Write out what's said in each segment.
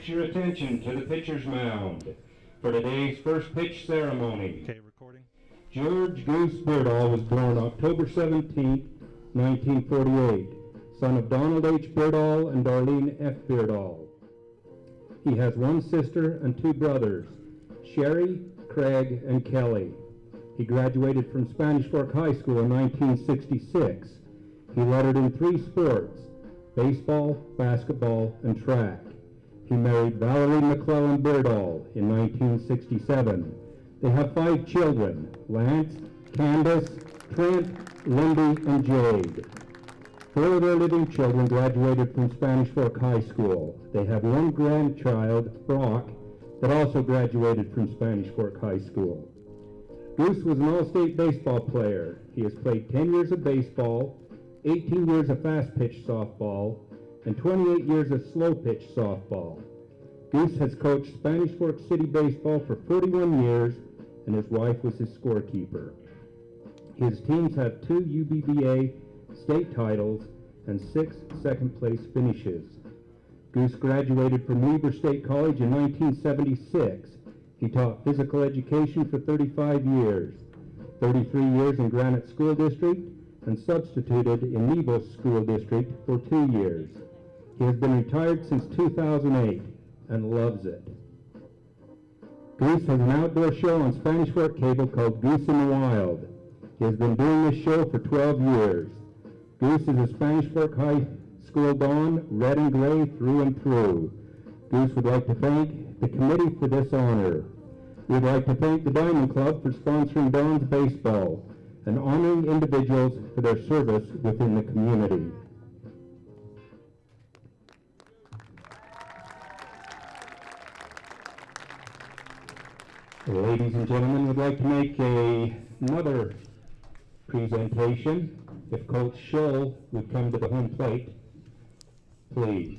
direct your attention to the pitcher's mound for today's first pitch ceremony. Okay, recording. George Goose Beardall was born October 17, 1948, son of Donald H. Beardall and Darlene F. Beardall. He has one sister and two brothers, Sherry, Craig, and Kelly. He graduated from Spanish Fork High School in 1966. He lettered in 3 sports, baseball, basketball, and track. He married Valerie McClellan Beardall in 1967. They have 5 children, Lance, Candace, Trent, Lindy, and Jade. 4 of their living children graduated from Spanish Fork High School. They have 1 grandchild, Brock, that also graduated from Spanish Fork High School. Goose was an all-state baseball player. He has played 10 years of baseball, 18 years of fast-pitch softball, and 28 years of slow-pitch softball. Goose has coached Spanish Fork City baseball for 41 years, and his wife was his scorekeeper. His teams have 2 UBBA state titles and 6 second-place finishes. Goose graduated from Weber State College in 1976. He taught physical education for 35 years, 33 years in Granite School District, and substituted in Nebo School District for 2 years. He has been retired since 2008 and loves it. Goose has an outdoor show on Spanish Fork Cable called Goose in the Wild. He has been doing this show for 12 years. Goose is a Spanish Fork High School Don, red and gray through and through. Goose would like to thank the committee for this honor. We'd like to thank the Diamond Club for sponsoring Don's Baseball and honoring individuals for their service within the community. Ladies and gentlemen, we'd like to make another presentation. If Coach Scholl would come to the home plate, please.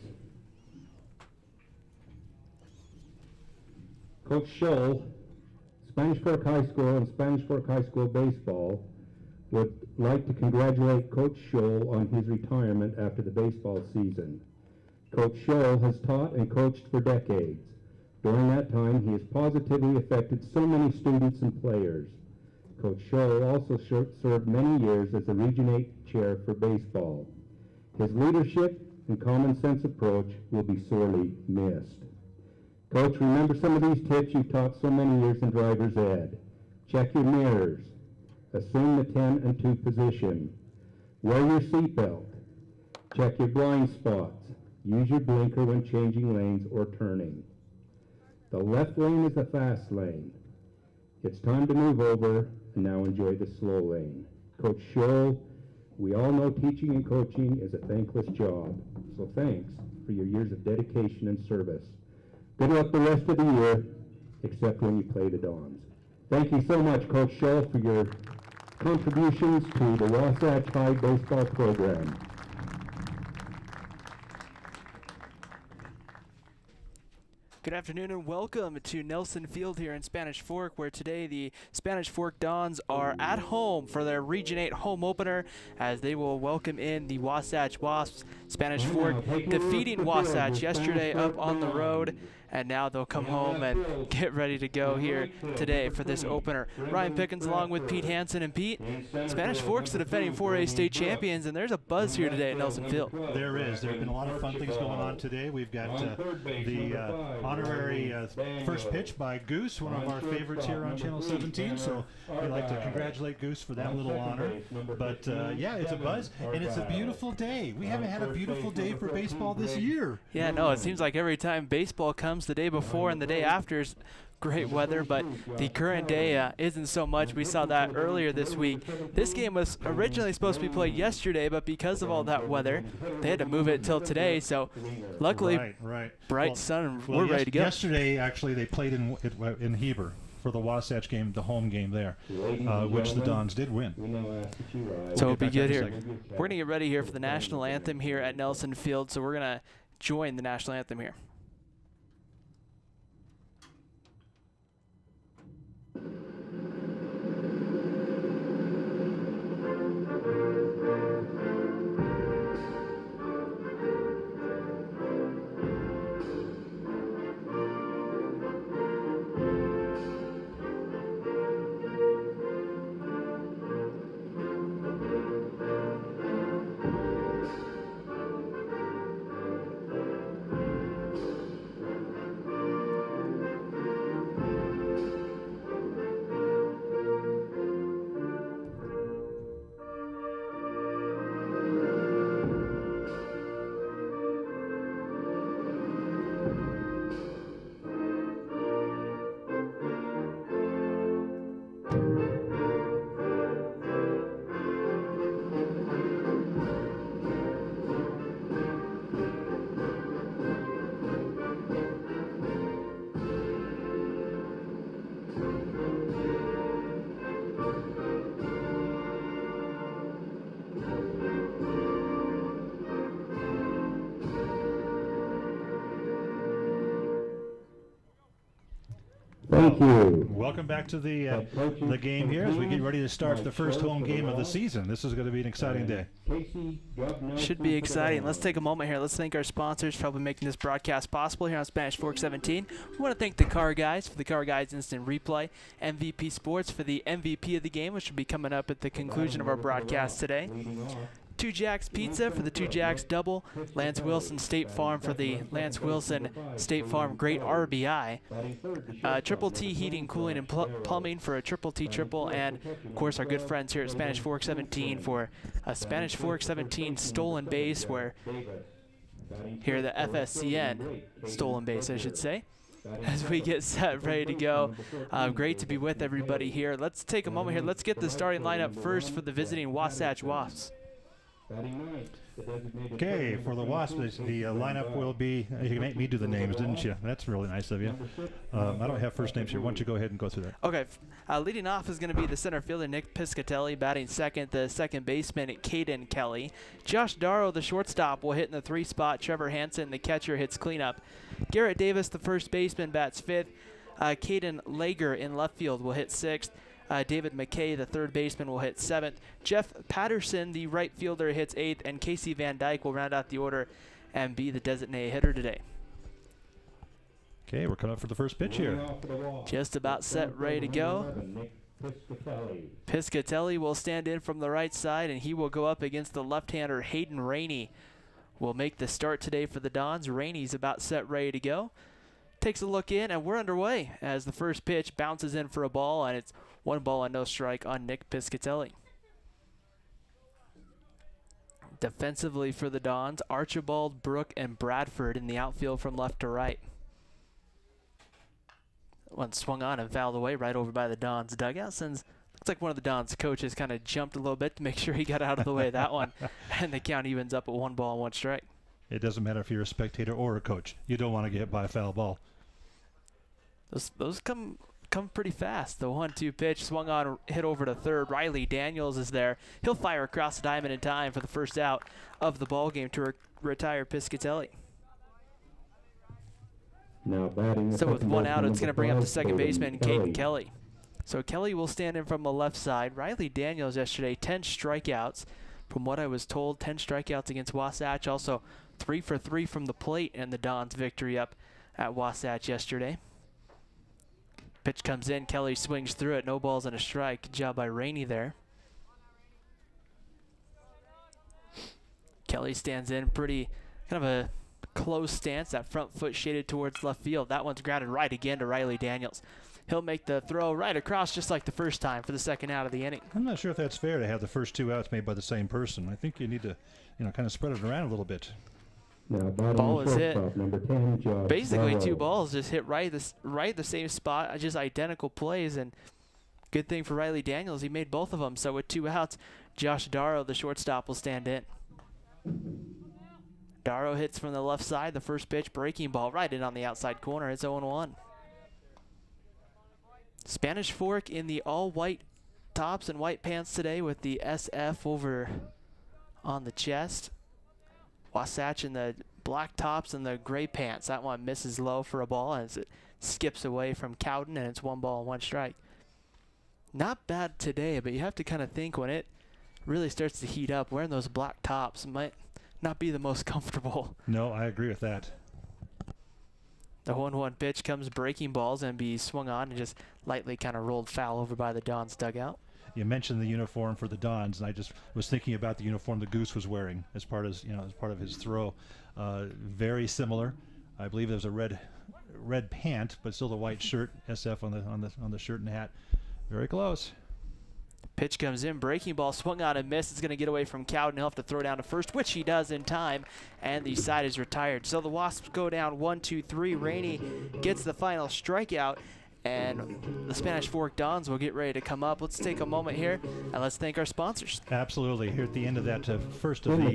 Coach Scholl, Spanish Fork High School and Spanish Fork High School baseball would like to congratulate Coach Scholl on his retirement after the baseball season. Coach Scholl has taught and coached for decades. During that time, he has positively affected so many students and players. Coach Scholl also served many years as the Region 8 chair for baseball. His leadership and common sense approach will be sorely missed. Coach, remember some of these tips you've taught so many years in driver's ed. Check your mirrors. Assume the 10 and 2 position. Wear your seatbelt. Check your blind spots. Use your blinker when changing lanes or turning. The left lane is the fast lane. It's time to move over and now enjoy the slow lane. Coach Scholl, we all know teaching and coaching is a thankless job, so thanks for your years of dedication and service. Good luck the rest of the year, except when you play the Dons. Thank you so much, Coach Scholl, for your contributions to the Wasatch High baseball program. Good afternoon and welcome to Nelson Field here in Spanish Fork, where today the Spanish Fork Dons are at home for their Region 8 home opener as they will welcome in the Wasatch Wasps. Spanish Fork defeating Wasatch yesterday up on the road, and now they'll come home and get ready to go here today for this opener. Ryan Pickens along with Pete Hansen. And Pete, Spanish Fork's the defending 4A state champions, and there's a buzz here today at Nelson Field. There is. There have been a lot of fun things going on today. We've got the honorary first pitch by Goose, one of our favorites here on Channel 17, so we'd like to congratulate Goose for that little honor. But yeah, it's a buzz, and it's a beautiful day. We haven't had a beautiful day for baseball this year. Yeah, no, it seems like every time baseball comes, the day before and the day after is great weather, but the current day isn't so much. We saw that earlier this week. This game was originally supposed to be played yesterday, but because of all that weather, they had to move it till today. So luckily, bright sun, and we're ready to go. Yesterday, actually, they played in Heber for the Wasatch game, the home game there, which the Dons did win. So it'll be good here. We're going to get ready here for the national anthem here at Nelson Field, so we're going to join the national anthem here. Thank you. Welcome back to the game here as we get ready to start the first home game of the season. This is going to be an exciting day. Should be exciting. Let's take a moment here. Let's thank our sponsors for helping making this broadcast possible here on Spanish Fork 17. We want to thank the Car Guys for the Car Guys Instant Replay, MVP Sports for the MVP of the game, which will be coming up at the conclusion of our broadcast today. Two Jacks Pizza for the Two Jacks Double, Lance Wilson State Farm for the Lance Wilson State Farm Great RBI, Triple T Heating, Cooling, and Plumbing for a Triple T Triple, and of course our good friends here at Spanish Fork 17 for a Spanish Fork 17 Stolen Base, where here the FSCN Stolen Base, I should say. As we get set, ready to go. Great to be with everybody here. Let's take a moment here. Let's get the starting lineup first for the visiting Wasatch Wasps. Okay, for the Wasps, the lineup will be, you made me do the names, didn't you? That's really nice of you. I don't have first names here. Why don't you go ahead and go through that? Okay, leading off is going to be the center fielder, Nick Piscatelli, batting second, the second baseman, Caden Kelly. Josh Darrow, the shortstop, will hit in the 3 spot. Trevor Hansen, the catcher, hits cleanup. Garrett Davis, the first baseman, bats 5th. Caden Lager in left field will hit 6th. David McKay, the third baseman, will hit 7th. Jeff Patterson, the right fielder, hits 8th. And Casey Van Dyke will round out the order and be the designated hitter today. Okay, we're coming up for the first pitch here. Just about set, ready to go. Piscatelli will stand in from the right side, and he will go up against the left-hander Hayden Rainey. Will make the start today for the Dons. Rainey's about set, ready to go. Takes a look in, and we're underway as the first pitch bounces in for a ball, and it's 1 ball and no strike on Nick Piscatelli. Defensively for the Dons, Archibald, Brook, and Bradford in the outfield from left to right. One swung on and fouled away right over by the Dons dugout. Since looks like one of the Dons coaches kind of jumped a little bit to make sure he got out of the way of that one, and the count evens up at 1 ball and 1 strike. It doesn't matter if you're a spectator or a coach. You don't want to get hit by a foul ball. Those come pretty fast. The 1-2 pitch swung on, hit over to third. Riley Daniels is there. He'll fire across the diamond in time for the first out of the ball game to retire Piscatelli. Now batting. So with 1 out, it's going to bring up the second baseman, Caden Kelly. So Kelly will stand in from the left side. Riley Daniels yesterday, 10 strikeouts. From what I was told, 10 strikeouts against Wasatch. Also 3 for 3 from the plate in the Dons' victory up at Wasatch yesterday. Pitch comes in, Kelly swings through it, no balls and a strike. Good job by Rainey there. Kelly stands in pretty kind of a close stance, that front foot shaded towards left field. That one's grounded right again to Riley Daniels. He'll make the throw right across just like the first time for the second out of the inning. I'm not sure if that's fair to have the first 2 outs made by the same person. I think you need to, kind of spread it around a little bit. Ball is hit. Number 10, basically 2 balls just hit right the same spot, just identical plays, and good thing for Riley Daniels, he made both of them. So with 2 outs, Josh Darrow, the shortstop, will stand in. Darrow hits from the left side, the first pitch, breaking ball right in on the outside corner. It's 0-1. Spanish Fork in the all-white tops and white pants today with the SF over on the chest. Wasatch in the black tops and the gray pants. That one misses low for a ball as it skips away from Cowden, and it's 1 ball and 1 strike. Not bad today, but you have to kind of think when it really starts to heat up, wearing those black tops might not be the most comfortable. No, I agree with that. The 1-1 pitch comes breaking balls and be swung on and just lightly kind of rolled foul over by the Dons dugout. You mentioned the uniform for the Dons, and I just was thinking about the uniform the Goose was wearing as part of his throw. Very similar. I believe there's a red pant, but still the white shirt. SF on the shirt and hat. Very close. Pitch comes in, breaking ball, swung on and missed. It's going to get away from Cowden. He'll have to throw down to first, which he does in time, and the side is retired. So the Wasps go down 1-2-3. Rainey gets the final strikeout, and the Spanish Fork Dons will get ready to come up. Let's take a moment here, and let's thank our sponsors. Absolutely. Here at the end of that first of the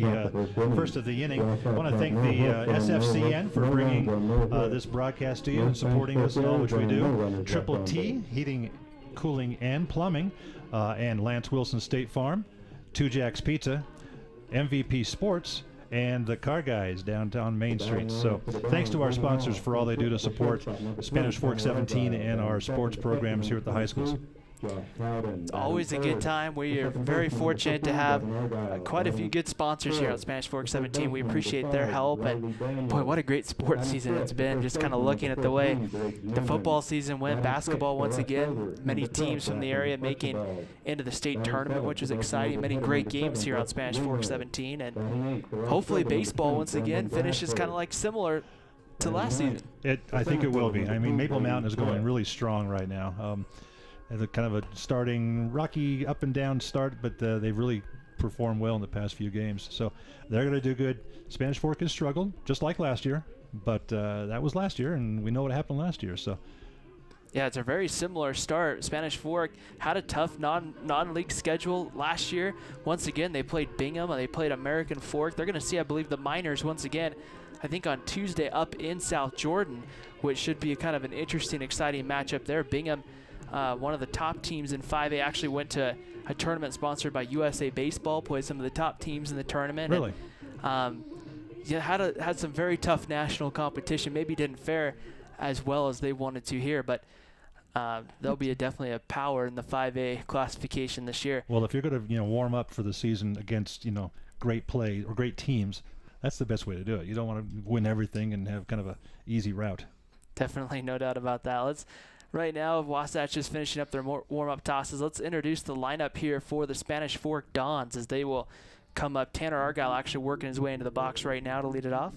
inning, I want to thank the SFCN for bringing this broadcast to you and supporting us in all which we do. Triple T, Heating, Cooling, and Plumbing, and Lance Wilson State Farm, Two Jacks Pizza, MVP Sports, and the Car Guys downtown Main Street. So thanks to our sponsors for all they do to support Spanish Fork 17 and our sports programs here at the high schools. It's always a good time. We are very fortunate to have quite a few good sponsors here at Spanish Fork 17. We appreciate their help, and boy, what a great sports season it's been. Just kind of looking at the way the football season went, basketball once again, many teams from the area making into the state tournament, which was exciting. Many great games here on Spanish Fork 17, and hopefully baseball once again finishes kind of like similar to last season. I think it will be. I mean, Maple Mountain is going really strong right now. As a kind of a starting rocky up and down start, but they've really performed well in the past few games, so they're going to do good. Spanish Fork has struggled just like last year, but that was last year, and we know what happened last year. So yeah, it's a very similar start. Spanish Fork had a tough non-league schedule last year. Once again, they played Bingham and they played American Fork. They're going to see, I believe, the Miners once again, I think on Tuesday up in South Jordan, which should be a kind of an interesting, exciting matchup there. Bingham, one of the top teams in 5A, actually went to a tournament sponsored by USA Baseball, played some of the top teams in the tournament. Really? And, yeah, had some very tough national competition. Maybe didn't fare as well as they wanted to here, but there'll be definitely a power in the 5A classification this year. Well, if you're going to warm up for the season against great play or great teams, that's the best way to do it. You don't want to win everything and have kind of a easy route. Definitely, no doubt about that. Right now, Wasatch is finishing up their warm-up tosses. Let's introduce the lineup here for the Spanish Fork Dons as they will come up. Tanner Argyle actually working his way into the box right now to lead it off.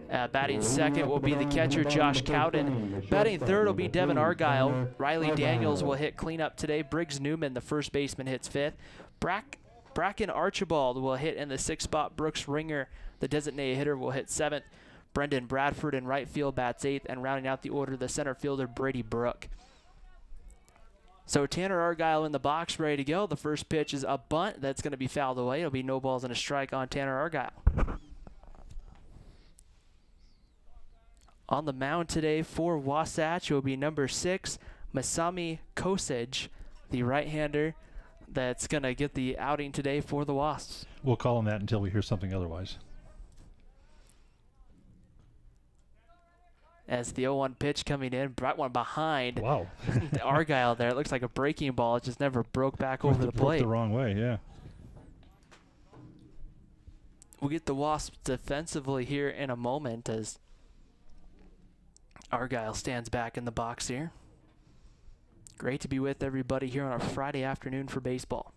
Batting second will be the catcher, Josh Cowden. Batting third will be Devin Argyle. Riley Daniels will hit cleanup today. Briggs Newman, the first baseman, hits fifth. Bracken Archibald will hit in the sixth spot. Brooks Ringer, the designated hitter, will hit seventh. Brendan Bradford in right field bats eighth, and rounding out the order, the center fielder, Brady Brook. So Tanner Argyle in the box, ready to go. The first pitch is a bunt that's going to be fouled away. It'll be no balls and a strike on Tanner Argyle. On the mound today for Wasatch, it will be number 6, Masami Kosage, the right-hander that's going to get the outing today for the Wasps. We'll call him that until we hear something otherwise. As the 0-1 pitch coming in, brought one behind. Wow. Argyle there. It looks like a breaking ball. It just never broke back over the plate. The wrong way, yeah. We'll get the Wasps defensively here in a moment as Argyle stands back in the box here. Great to be with everybody here on a Friday afternoon for baseball.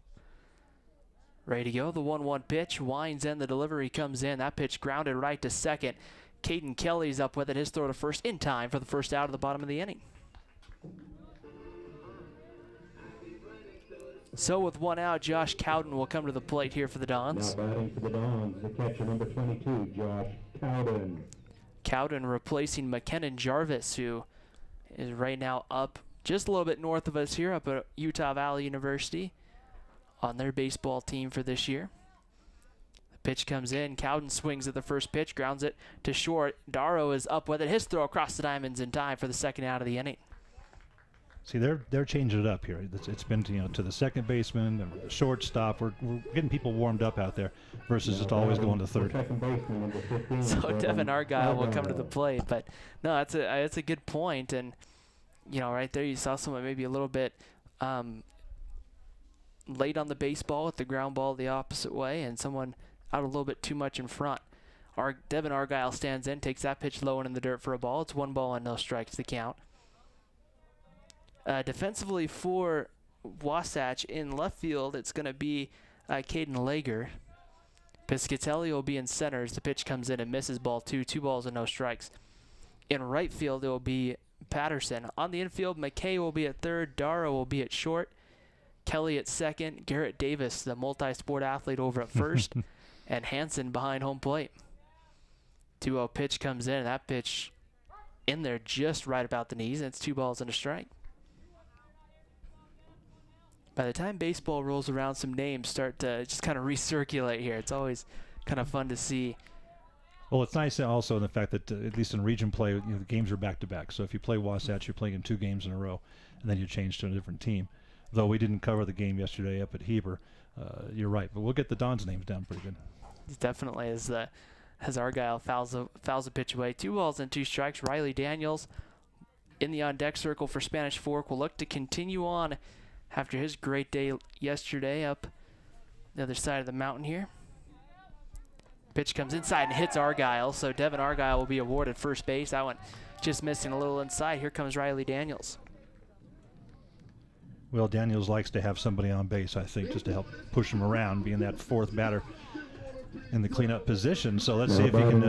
Ready to go. The 1-1 pitch winds in. The delivery comes in. That pitch grounded right to second. Caden Kelly's up with it. His throw to first in time for the first out of the bottom of the inning. So with one out, Josh Cowden will come to the plate here for the Dons. Now batting for the Dons, the catcher number 22, Josh Cowden. Cowden replacing McKennan Jarvis, who is right now up just a little bit north of us here, up at Utah Valley University on their baseball team for this year. Pitch comes in. Cowden swings at the first pitch, grounds it to short. Darrow is up with it. His throw across the diamonds in time for the second out of the inning. See, they're changing it up here. It's been to the second baseman, the shortstop. We're getting people warmed up out there versus it's always going to third. So Devin Argyle will come to the plate, but no, that's a good point. And right there you saw someone maybe a little bit late on the baseball with the ground ball the opposite way, and someone out a little bit too much in front. Devin Argyle stands in, takes that pitch low and in the dirt for a ball. It's 1 ball and no strikes to count. Defensively for Wasatch in left field, it's going to be Caden Lager. Piscatelli will be in center as the pitch comes in and misses ball 2. 2 balls and no strikes. In right field, it will be Patterson. On the infield, McKay will be at third. Darrow will be at short. Kelly at second. Garrett Davis, the multi-sport athlete, over at first. And Hansen behind home plate. 2-0 pitch comes in, and that pitch in there just right about the knees, and it's 2 balls and a strike. By the time baseball rolls around, some names start to just kind of recirculate here. It's always kind of fun to see. Well, it's nice also in the fact that at least in region play, the games are back-to-back. So if you play Wasatch, you're playing in 2 games in a row, and then you change to a different team. Though we didn't cover the game yesterday up at Heber, you're right. But we'll get the Dons names down pretty good. Definitely, as Argyle fouls the pitch away. 2 balls and 2 strikes. Riley Daniels in the on-deck circle for Spanish Fork will look to continue on after his great day yesterday up the other side of the mountain here. Pitch comes inside and hits Argyle, so Devin Argyle will be awarded first base. That one just missing a little inside. Here comes Riley Daniels. Well, Daniels likes to have somebody on base, I think, just to help push him around, being that 4th batter in the cleanup position. So let's see if he can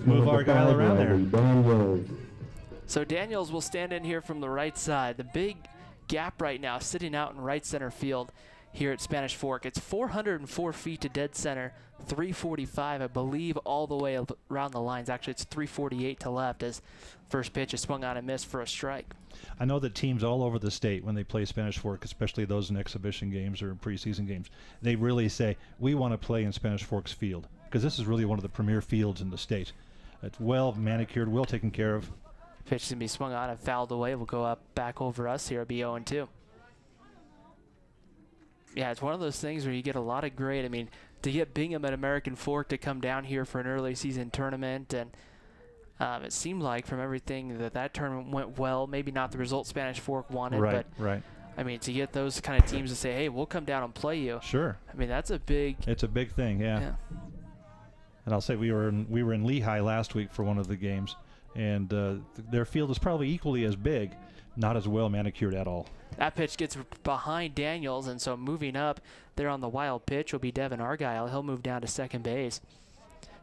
move Argyle around there. So Daniels will stand in here from the right side. The big gap right now sitting out in right center field here at Spanish Fork. It's 404 feet to dead center, 345, I believe, all the way around the lines. Actually, it's 348 to left as first pitch is swung on and missed for a strike. I know that teams all over the state, when they play Spanish Fork, especially those in exhibition games or in preseason games, they really say, we want to play in Spanish Fork's field, because this is really one of the premier fields in the state. It's well manicured, well taken care of. Pitch is going to be swung on and fouled away. Will go up back over us here. It'll be 0-2. Yeah, it's one of those things where you get a lot of grade. I mean, to get Bingham and American Fork to come down here for an early season tournament, and it seemed like from everything that tournament went well. Maybe not the result Spanish Fork wanted, right, but right. I mean, to get those kind of teams to say, hey, we'll come down and play you. Sure. I mean, that's a big. It's a big thing, yeah. And I'll say we were in Lehigh last week for one of the games, and their field is probably equally as big, not as well manicured at all. That pitch gets behind Daniels, and so moving up there on the wild pitch will be Devin Argyle. He'll move down to second base.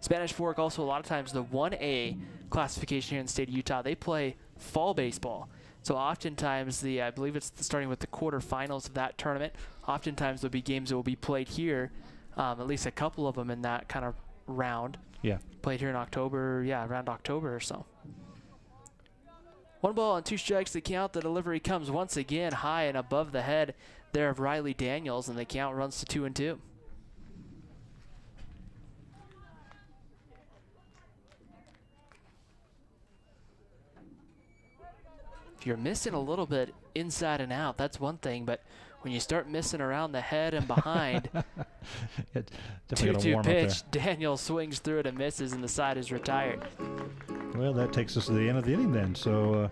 Spanish Fork also a lot of times the 1A classification here in the state of Utah, they play fall baseball. So oftentimes I believe it's starting with the quarterfinals of that tournament. Oftentimes there'll be games that will be played here, at least a couple of them in that kind of round. Yeah. Played here in October, around October or so. 1 ball and 2 strikes to count. The delivery comes once again high and above the head there of Riley Daniels, and the count runs to 2-2. If you're missing a little bit inside and out, that's one thing, but when you start missing around the head and behind, 2-2 pitch, Daniels swings through it and misses, and the side is retired. Well, that takes us to the end of the inning then. So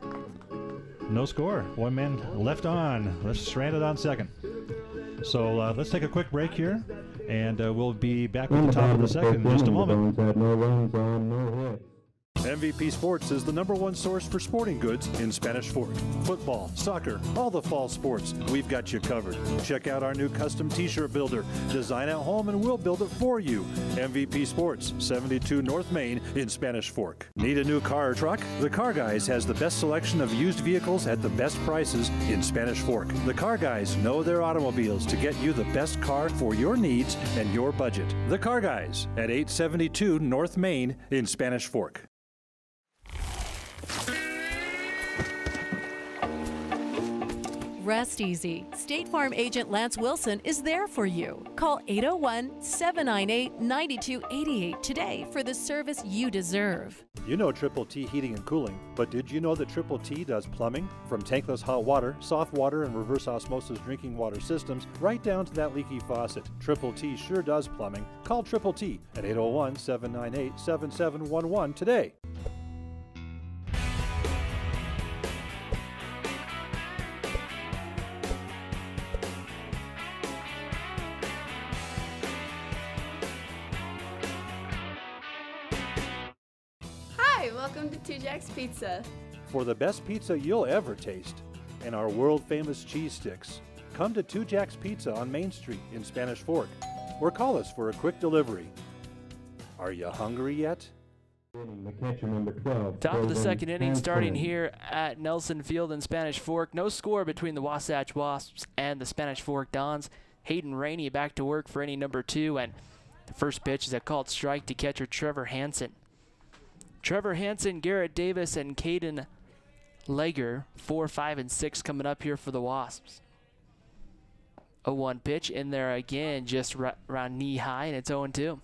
no score. 1 man left on. Let's stranded on second. So let's take a quick break here, and we'll be back with the top of the second in just a moment. MVP Sports is the #1 source for sporting goods in Spanish Fork. Football, soccer, all the fall sports, we've got you covered. Check out our new custom t-shirt builder. Design at home and we'll build it for you. MVP Sports, 72 North Main in Spanish Fork. Need a new car or truck? The Car Guys has the best selection of used vehicles at the best prices in Spanish Fork. The Car Guys know their automobiles to get you the best car for your needs and your budget. The Car Guys at 872 North Main in Spanish Fork. Rest easy. State Farm agent Lance Wilson is there for you. Call 801-798-9288 today for the service you deserve. You know Triple T Heating and Cooling, but did you know that Triple T does plumbing? From tankless hot water, soft water, and reverse osmosis drinking water systems, right down to that leaky faucet. Triple T sure does plumbing. Call Triple T at 801-798-7711 today. Welcome to 2 Jack's Pizza. For the best pizza you'll ever taste and our world-famous cheese sticks, come to 2 Jack's Pizza on Main Street in Spanish Fork, or call us for a quick delivery. Are you hungry yet? Top of the second inning starting here at Nelson Field in Spanish Fork. No score between the Wasatch Wasps and the Spanish Fork Dons. Hayden Rainey back to work for inning number 2, and the first pitch is a called strike to catcher Trevor Hansen. Trevor Hansen, Garrett Davis, and Caden Lager, 4, 5, and 6 coming up here for the Wasps. 0-1 pitch in there again, just around knee high, and it's 0-2.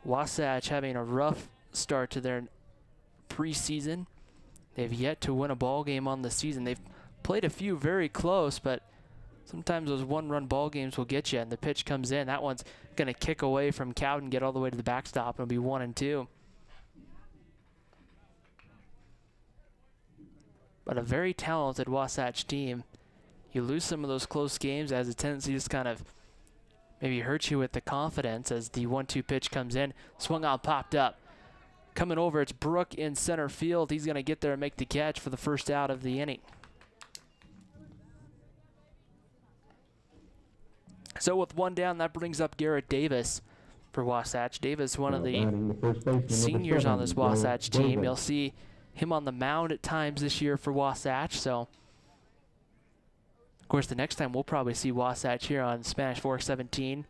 Wasatch having a rough start to their preseason. They've yet to win a ball game on the season. They've played a few very close, but Sometimes those one-run ball games will get you, and the pitch comes in. That one's going to kick away from Cowden, get all the way to the backstop, and it'll be 1-2. But a very talented Wasatch team. You lose some of those close games as a tendency to just kind of maybe hurt you with the confidence as the 1-2 pitch comes in. Swung on, popped up. Coming over, it's Brook in center field. He's going to get there and make the catch for the first out of the inning. So with one down, that brings up Garrett Davis for Wasatch. Davis, one of the seniors on this Wasatch team. You'll see him on the mound at times this year for Wasatch. So, of course, the next time we'll probably see Wasatch here on Spanish Fork 17.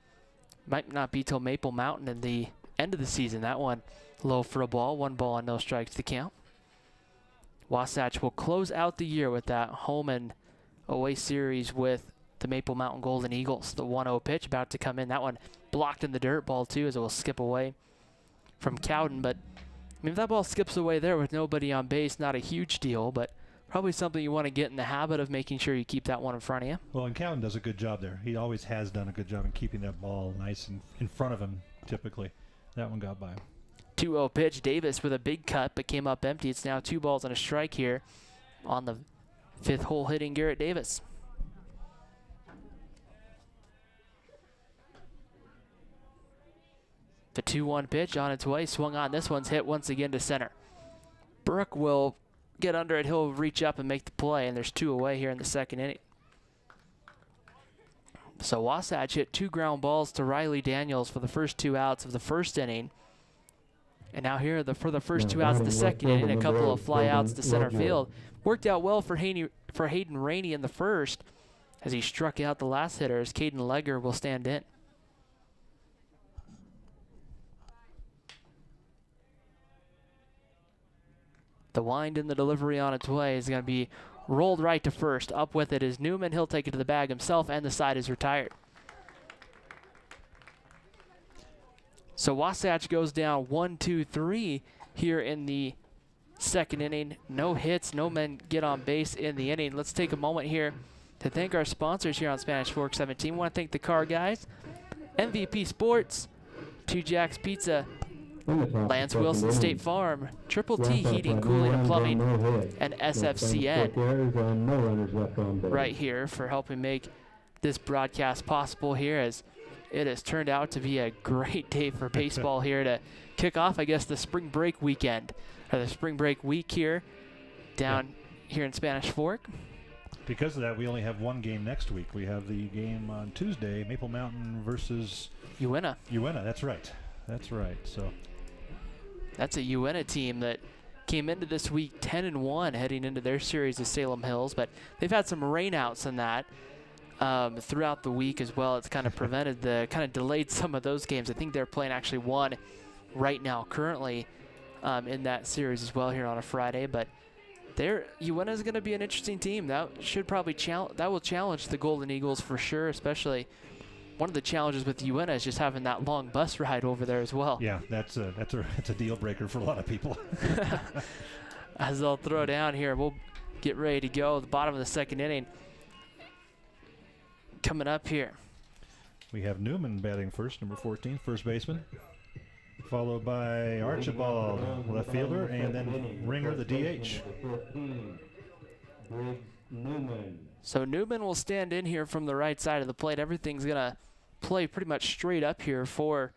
Might not be till Maple Mountain in the end of the season. That one low for a ball. 1 ball and no strikes to count. Wasatch will close out the year with that home and away series with the Maple Mountain Golden Eagles. The 1-0 pitch about to come in. That one blocked in the dirt, ball 2, as it will skip away from Cowden. But I mean, if that ball skips away there with nobody on base, not a huge deal, but probably something you want to get in the habit of making sure you keep that one in front of you. Well, and Cowden does a good job there. He always has done a good job in keeping that ball nice and in front of him, typically. That one got by him. 2-0 pitch. Davis with a big cut, but came up empty. It's now 2 balls and a strike here on the 5th hole hitting Garrett Davis. The 2-1 pitch on its way, swung on. This one's hit once again to center. Brook will get under it. He'll reach up and make the play, and there's 2 away here in the 2nd inning. So Wasatch hit 2 ground balls to Riley Daniels for the first 2 outs of the 1st inning. And now here for the first 2 outs of the 2nd inning, a couple of fly outs to center field. Worked out well for Hayden Rainey in the first as he struck out the last hitter, as Caden Legger will stand in. The wind and the delivery on its way is going to be rolled right to first. Up with it is Newman. He'll take it to the bag himself, and the side is retired. So Wasatch goes down 1-2-3 here in the 2nd inning. No hits, no men get on base in the inning. Let's take a moment here to thank our sponsors here on Spanish Fork 17. We want to thank the car guys, MVP Sports, 2 Jacks Pizza, Lance Wilson State Farm, Triple T Heating, Cooling, and Plumbing, and SFCN right here for helping make this broadcast possible here, as it has turned out to be a great day for baseball here to kick off, I guess, the spring break weekend, or the spring break week here down here in Spanish Fork. Because of that, we only have 1 game next week. We have the game on Tuesday, Maple Mountain versus Uinta. Uinta, that's right. That's right. So that's a Uinta team that came into this week 10-1 heading into their series of Salem Hills, but they've had some rainouts in that throughout the week as well. It's kind of prevented delayed some of those games. I think they're playing actually one right now currently in that series as well here on a Friday, but Uinta is going to be an interesting team. That should probably that will challenge the Golden Eagles for sure, especially one of the challenges with Uinta is just having that long bus ride over there as well. Yeah, that's a deal breaker for a lot of people. As they'll throw down here, we'll get ready to go. The bottom of the 2nd inning coming up here. We have Newman batting first, number 14, first baseman, followed by Archibald, left fielder, and then Ringer, the DH. So Newman will stand in here from the right side of the plate. Everything's going to play pretty much straight up here for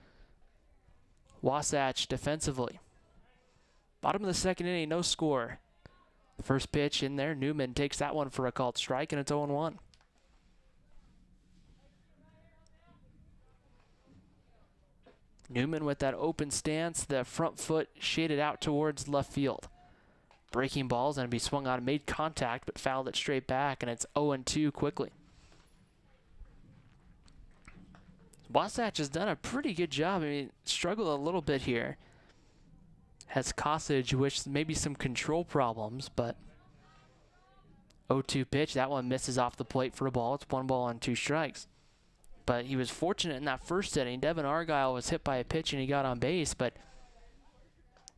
Wasatch defensively. Bottom of the 2nd inning, no score. The first pitch in there, Newman takes that one for a called strike, and it's 0-1. Newman with that open stance, the front foot shaded out towards left field. Breaking balls and be swung on, made contact, but fouled it straight back, and it's 0-2 quickly. Wasatch has done a pretty good job. I mean, struggled a little bit here. Has Kosage, which maybe some control problems, but 0-2 pitch. That one misses off the plate for a ball. It's 1 ball and 2 strikes. But he was fortunate in that first inning. Devin Argyle was hit by a pitch and he got on base, but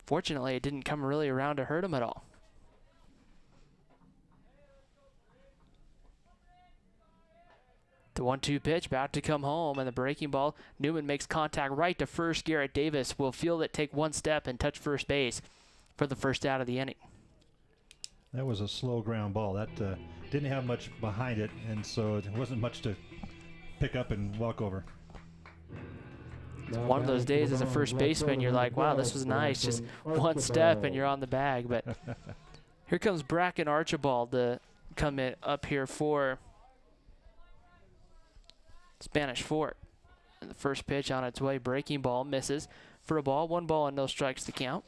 fortunately it didn't come really around to hurt him at all. The 1-2 pitch about to come home, and the breaking ball. Newman makes contact right to first. Garrett Davis will field it, take one step, and touch first base for the first out of the inning. That was a slow ground ball. That didn't have much behind it, and so it wasn't much to pick up and walk over. One of those days as a first baseman, you're like, wow, this was nice. Just one step and you're on the bag. But here comes Bracken Archibald to come in up here for Spanish Fork. And the first pitch on its way, breaking ball, misses for a ball. 1 ball and no strikes to count.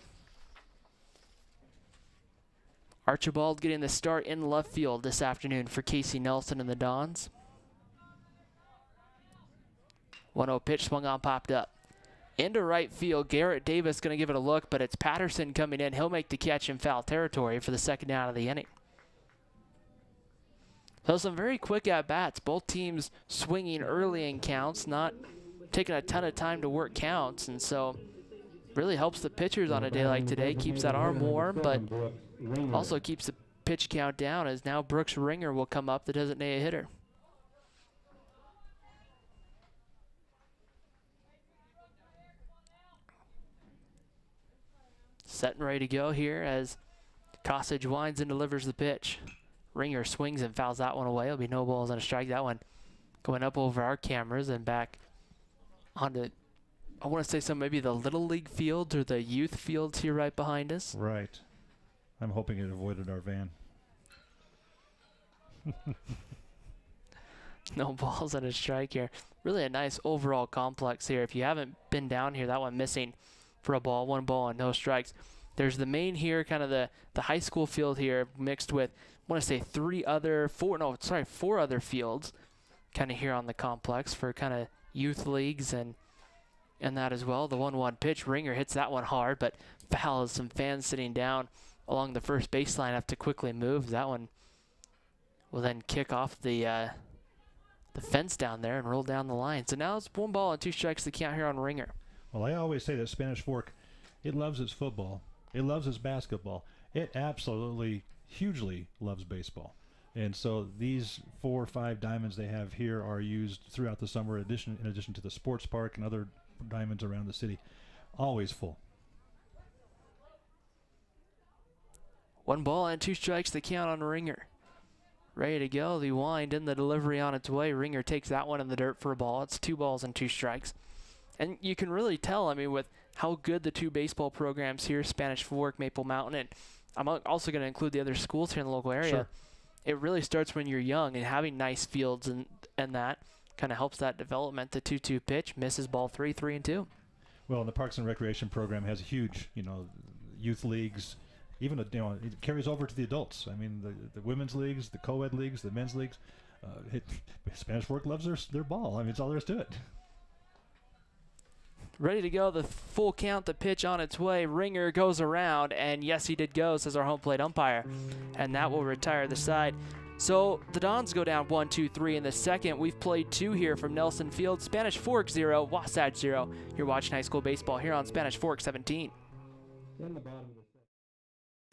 Archibald getting the start in left field this afternoon for Casey Nelson and the Dons. 1-0 pitch swung on, popped up. Into right field, Garrett Davis going to give it a look, but it's Patterson coming in. He'll make the catch in foul territory for the second out of the inning. So some very quick at-bats. Both teams swinging early in counts, not taking a ton of time to work counts, and so really helps the pitchers on a day like today. Keeps that arm warm, but also keeps the pitch count down, as now Brooks Ringer will come up, the designated hitter. Set and ready to go here as Cossage winds and delivers the pitch. Ringer swings and fouls that one away. It'll be no balls and a strike. That one going up over our cameras and back onto, I want to say some maybe the Little League fields or the youth fields here right behind us. Right. I'm hoping it avoided our van. No balls and a strike here. Really a nice overall complex here. If you haven't been down here, that one missing for a ball, 1 ball and no strikes. There's the main here, kind of the high school field here, mixed with, I want to say four other fields kind of here on the complex for kind of youth leagues and that as well. The 1-1 pitch, Ringer hits that one hard, but fouls. Some fans sitting down along the first baseline have to quickly move. That one will then kick off the fence down there and roll down the line. So now it's 1 ball and 2 strikes to count here on Ringer. Well, I always say that Spanish Fork, it loves its football. It loves its basketball. It absolutely, hugely loves baseball. And so these 4 or 5 diamonds they have here are used throughout the summer, in addition to the sports park and other diamonds around the city. Always full. 1 ball and 2 strikes to count on Ringer. Ready to go. The wind and the delivery on its way. Ringer takes that one in the dirt for a ball. It's 2 balls and 2 strikes. And you can really tell, I mean, with how good the 2 baseball programs here, Spanish Fork, Maple Mountain, and I'm also going to include the other schools here in the local area. Sure. It really starts when you're young, and having nice fields and that kind of helps that development. The 2-2 pitch, misses ball 3, 3-2. Well, and the Parks and Recreation program has a huge, youth leagues. Even, it carries over to the adults. I mean, the women's leagues, the co-ed leagues, the men's leagues. Spanish Fork loves their ball. I mean, it's all there is to it. Ready to go, the full count, the pitch on its way. Ringer goes around, and yes, he did go, says our home plate umpire. And that will retire the side. So the Dons go down 1, 2, 3 in the second. We've played 2 here from Nelson Field. Spanish Fork 0, Wasatch 0. You're watching high school baseball here on Spanish Fork 17.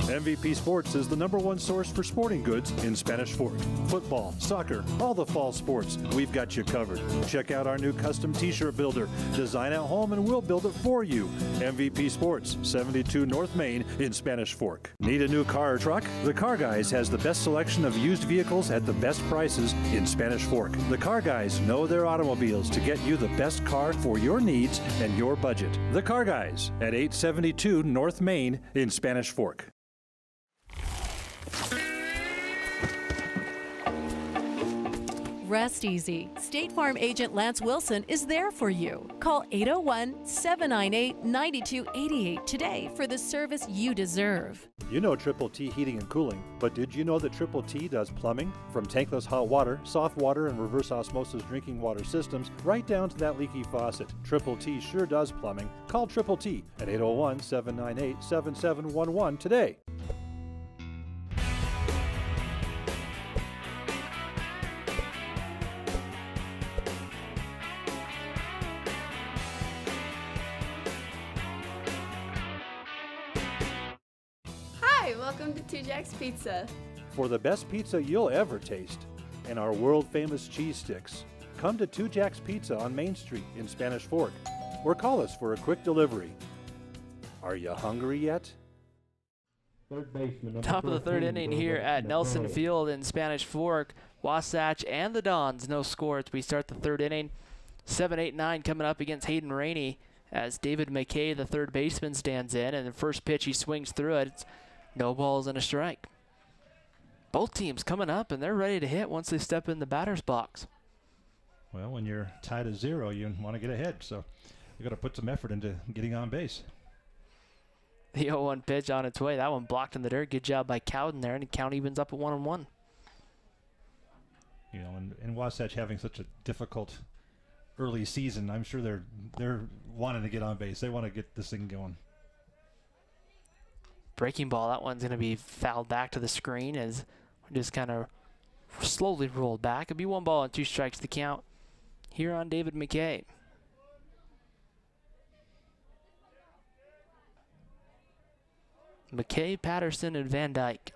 MVP Sports is the #1 source for sporting goods in Spanish Fork. Football, soccer, all the fall sports, we've got you covered. Check out our new custom t-shirt builder. Design at home and we'll build it for you. MVP Sports, 72 North Main in Spanish Fork. Need a new car or truck? The Car Guys has the best selection of used vehicles at the best prices in Spanish Fork. The Car Guys know their automobiles to get you the best car for your needs and your budget. The Car Guys at 872 North Main in Spanish Fork. Rest easy. State Farm agent Lance Wilson is there for you. Call 801-798-9288 today for the service you deserve. You know Triple T Heating and Cooling, but did you know that Triple T does plumbing? From tankless hot water, soft water, and reverse osmosis drinking water systems, right down to that leaky faucet. Triple T sure does plumbing. Call Triple T at 801-798-7711 today. Hi, welcome to 2 Jack's Pizza. For the best pizza you'll ever taste and our world-famous cheese sticks, come to Two Jacks Pizza on Main Street in Spanish Fork or call us for a quick delivery. Are you hungry yet? Third baseman. Top of the third inning here at Nelson Field in Spanish Fork. Wasatch and the Dons, no score as we start the third inning. 7, 8, 9 coming up against Hayden Rainey as David McKay, the third baseman, stands in. And the first pitch, he swings through it. It's no balls and a strike. Both teams coming up, and they're ready to hit once they step in the batter's box. Well, when you're tied at 0, you want to get ahead, so you got to put some effort into getting on base. The 0-1 pitch on its way. That one blocked in the dirt. Good job by Cowden there, and the count evens up at 1-1. You know, and Wasatch having such a difficult early season, I'm sure they're wanting to get on base. They want to get this thing going. Breaking ball. That one's going to be fouled back to the screen as just kind of slowly rolled back. It'll be 1 ball and 2 strikes to count here on David McKay. McKay, Patterson, and Van Dyke.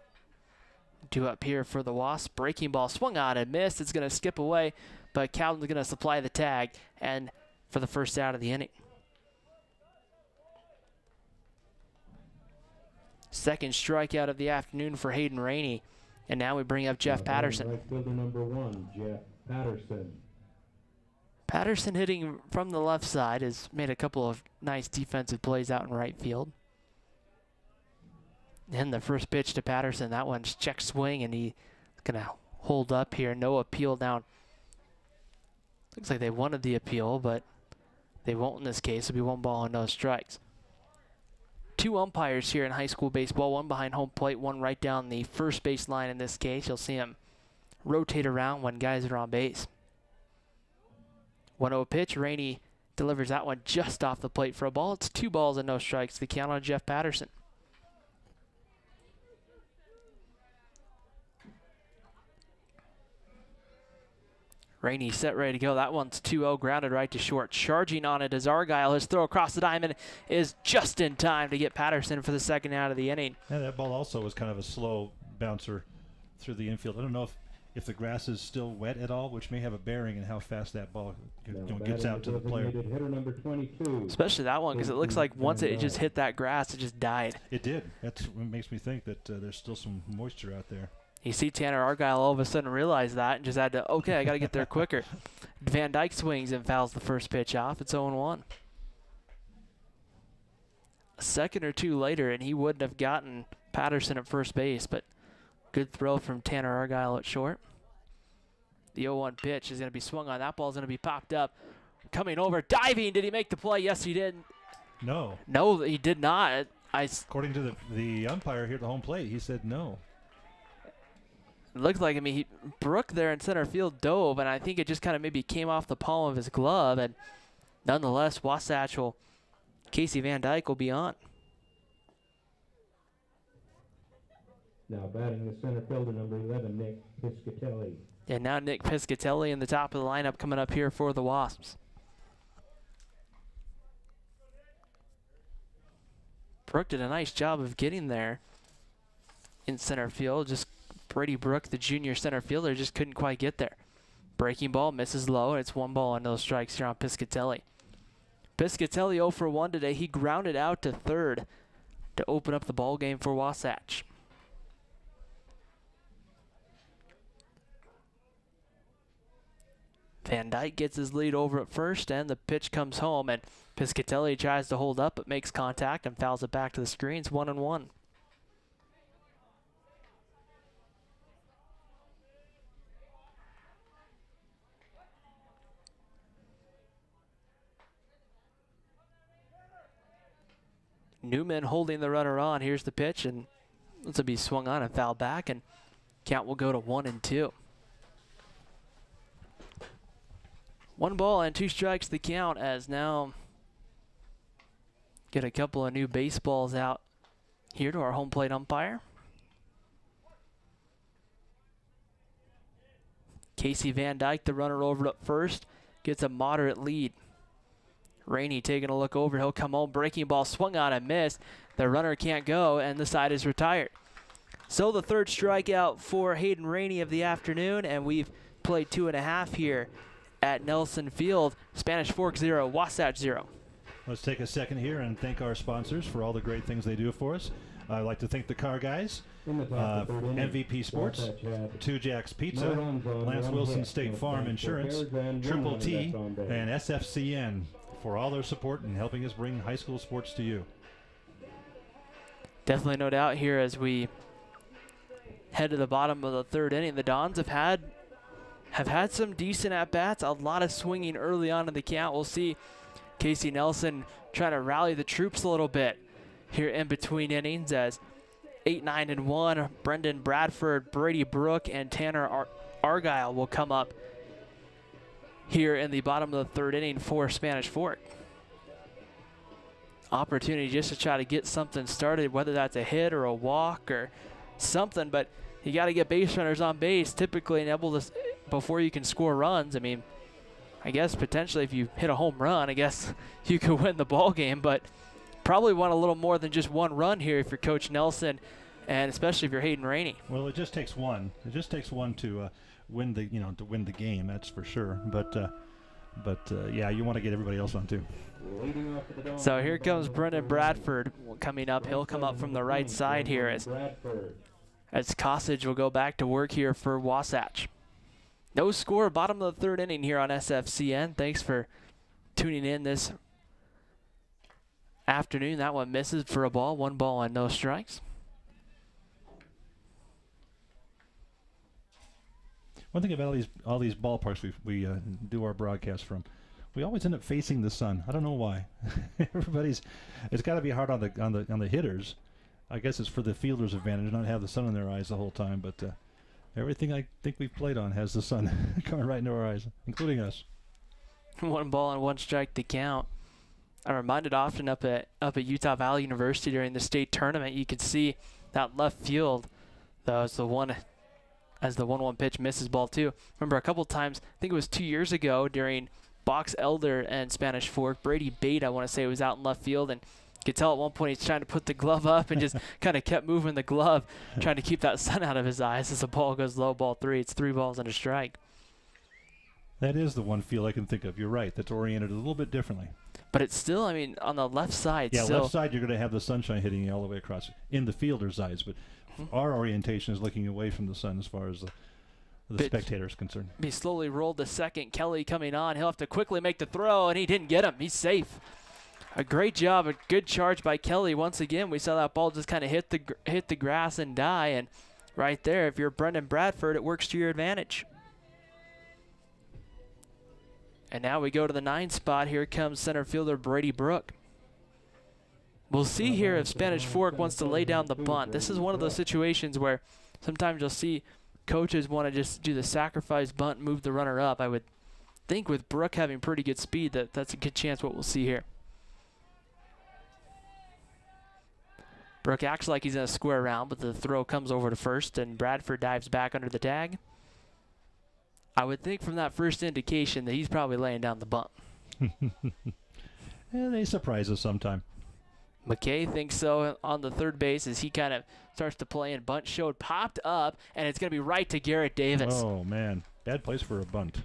2 up here for the Wasps. Breaking ball swung on and missed. It's going to skip away, but Cowden's going to supply the tag and for the first out of the inning. Second strikeout of the afternoon for Hayden Rainey. And now we bring up Jeff Patterson. Right fielder number 1, Jeff Patterson. Patterson hitting from the left side has made a couple of nice defensive plays out in right field. And the first pitch to Patterson, that one's check swing, and he's going to hold up here. No appeal down. Looks like they wanted the appeal, but they won't in this case. It'll be 1 ball and no strikes. 2 umpires here in high school baseball, 1 behind home plate, 1 right down the first base line in this case. You'll see him rotate around when guys are on base. 1-0 pitch. Rainey delivers that one just off the plate for a ball. It's 2 balls and no strikes. The count on Jeff Patterson. Rainey set, ready to go. That one's 2-0, grounded right to short. Charging on it as Argyle. His throw across the diamond is just in time to get Patterson for the second out of the inning. And that ball also was kind of a slow bouncer through the infield. I don't know if the grass is still wet at all, which may have a bearing in how fast that ball gets out to the player. Hitter number 22. Especially that one, because it looks like once it just hit that grass, it just died. It did. That's what makes me think that there's still some moisture out there. You see Tanner Argyle all of a sudden realize that and just had to, okay, I got to get there quicker. Van Dyke swings and fouls the first pitch off. It's 0-1. A second or 2 later, and he wouldn't have gotten Patterson at first base, but good throw from Tanner Argyle at short. The 0-1 pitch is going to be swung on. That ball's going to be popped up. Coming over, diving. Did he make the play? Yes, he did. No. No, he did not. According to the umpire here at the home plate, he said no. It looked like, I mean, Brooke there in center field dove, and I think it just kind of maybe came off the palm of his glove. And nonetheless, Wasatch Casey Van Dyke will be on. Now batting the center fielder number 11, Nick Piscatelli. And now Nick Piscatelli in the top of the lineup coming up here for the Wasps. Brooke did a nice job of getting there in center field. Just Brady Brooke, the junior center fielder, just couldn't quite get there. Breaking ball misses low, and it's 1 ball and no strikes here on Piscatelli. Piscatelli 0 for 1 today. He grounded out to third to open up the ball game for Wasatch. Van Dyke gets his lead over at first, and the pitch comes home, and Piscatelli tries to hold up but makes contact and fouls it back to the screens. 1-1. Newman holding the runner on. Here's the pitch, and this will be swung on and fouled back, and count will go to 1-2. 1 ball and 2 strikes the count, as now get a couple of new baseballs out here to our home plate umpire. Casey Van Dyke, the runner over at first, gets a moderate lead. Rainey taking a look over. He'll come home. Breaking ball swung on and missed. The runner can't go, and the side is retired. So the third strikeout for Hayden Rainey of the afternoon, and we've played 2.5 here at Nelson Field. Spanish Fork 0, Wasatch 0. Let's take a second here and thank our sponsors for all the great things they do for us. I'd like to thank the car guys, MVP Sports, Two Jacks Pizza, Lance Wilson State Farm Insurance, Triple T, and SFCN for all their support in helping us bring high school sports to you. Definitely no doubt here as we head to the bottom of the third inning. The Dons have had some decent at-bats, a lot of swinging early on in the count. We'll see Casey Nelson trying to rally the troops a little bit here in between innings as 8-9-1. Brendan Bradford, Brady Brook, and Tanner Argyle will come up here in the bottom of the third inning for Spanish Fork. Opportunity just to try to get something started, whether that's a hit or a walk or something, but you got to get base runners on base typically and able to, before you can score runs. I mean, I guess potentially if you hit a home run, I guess you could win the ball game, but probably want a little more than just one run here if you're Coach Nelson, and especially if you're Hayden Rainey. Well, it just takes one. It just takes one to win the game. That's for sure. But yeah, you want to get everybody else on too. So here comes Brendan Bradford coming up. He'll come up from the right side here as Kosage will go back to work here for Wasatch. No score, bottom of the third inning here on SFCN. Thanks for tuning in this afternoon. That one misses for a ball. 1 ball and no strikes. One thing about all these ballparks we do our broadcast from, we always end up facing the sun. I don't know why. It's got to be hard on the hitters. I guess it's for the fielders' advantage not have the sun in their eyes the whole time. But everything I think we've played on has the sun coming right into our eyes, including us. 1 ball and 1 strike to count. I'm reminded often up at Utah Valley University during the state tournament, you could see that left field, though, as the 1-1 pitch misses ball 2. Remember a couple times, I think it was 2 years ago during Box Elder and Spanish Fork, Brady Bate, I want to say, was out in left field, and you could tell at one point he's trying to put the glove up and just kind of kept moving the glove, trying to keep that sun out of his eyes as the ball goes low, ball 3. It's 3 balls and a strike. That is the one field I can think of. You're right. That's oriented a little bit differently. But it's still, I mean, on the left side. Yeah, left side, you're going to have the sunshine hitting you all the way across in the fielder's eyes. But our orientation is looking away from the sun as far as the spectator is concerned. He slowly rolled to second. Kelly coming on. He'll have to quickly make the throw, and he didn't get him. He's safe. A great job, a good charge by Kelly. Once again, we saw that ball just kind of hit the grass and die. And right there, if you're Brendan Bradford, it works to your advantage. And now we go to the 9 spot. Here comes center fielder Brady Brook. We'll see here if Spanish Fork wants to lay down the bunt. This is one of those situations where sometimes you'll see coaches want to just do the sacrifice bunt, move the runner up. I would think with Brook having pretty good speed, that's a good chance what we'll see here. Brook acts like he's in a square round, but the throw comes over to first, and Bradford dives back under the tag. I would think from that first indication that he's probably laying down the bunt. Yeah, they surprise us sometime. McKay thinks so on the third base as he kind of starts to play, and bunt showed popped up, and it's going to be right to Garrett Davis. Oh, man. Bad place for a bunt.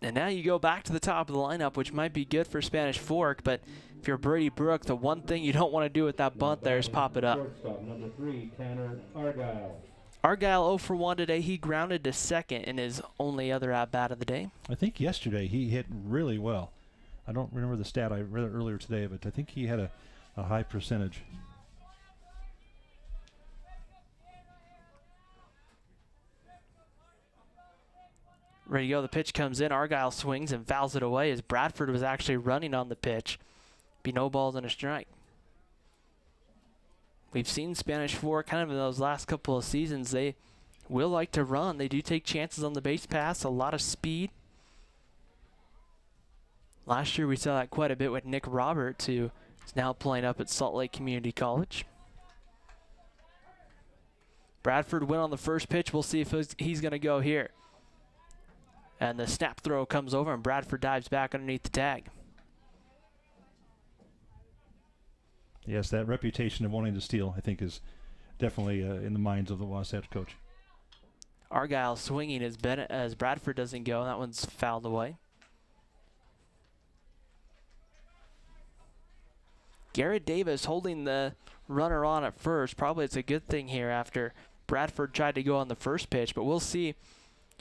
And now you go back to the top of the lineup, which might be good for Spanish Fork, but if you're Brady Brook, the one thing you don't want to do with that bunt there is pop it up. Number 3, Tanner Argyle. Argyle 0 for 1 today. He grounded to second in his only other at-bat of the day. I think yesterday he hit really well. I don't remember the stat I read earlier today, but I think he had a high percentage. Ready to go. The pitch comes in. Argyle swings and fouls it away as Bradford was actually running on the pitch. Be no balls and a strike. We've seen Spanish Fork kind of in those last couple of seasons. They will like to run. They do take chances on the base pass, a lot of speed. Last year we saw that quite a bit with Nick Roberts, who is now playing up at Salt Lake Community College. Bradford went on the first pitch. We'll see if he's going to go here. And the snap throw comes over, and Bradford dives back underneath the tag. Yes, that reputation of wanting to steal, I think, is definitely in the minds of the Wasatch coach. Argyle swinging as Bradford doesn't go. That one's fouled away. Garrett Davis holding the runner on at first. Probably it's a good thing here after Bradford tried to go on the first pitch, but we'll see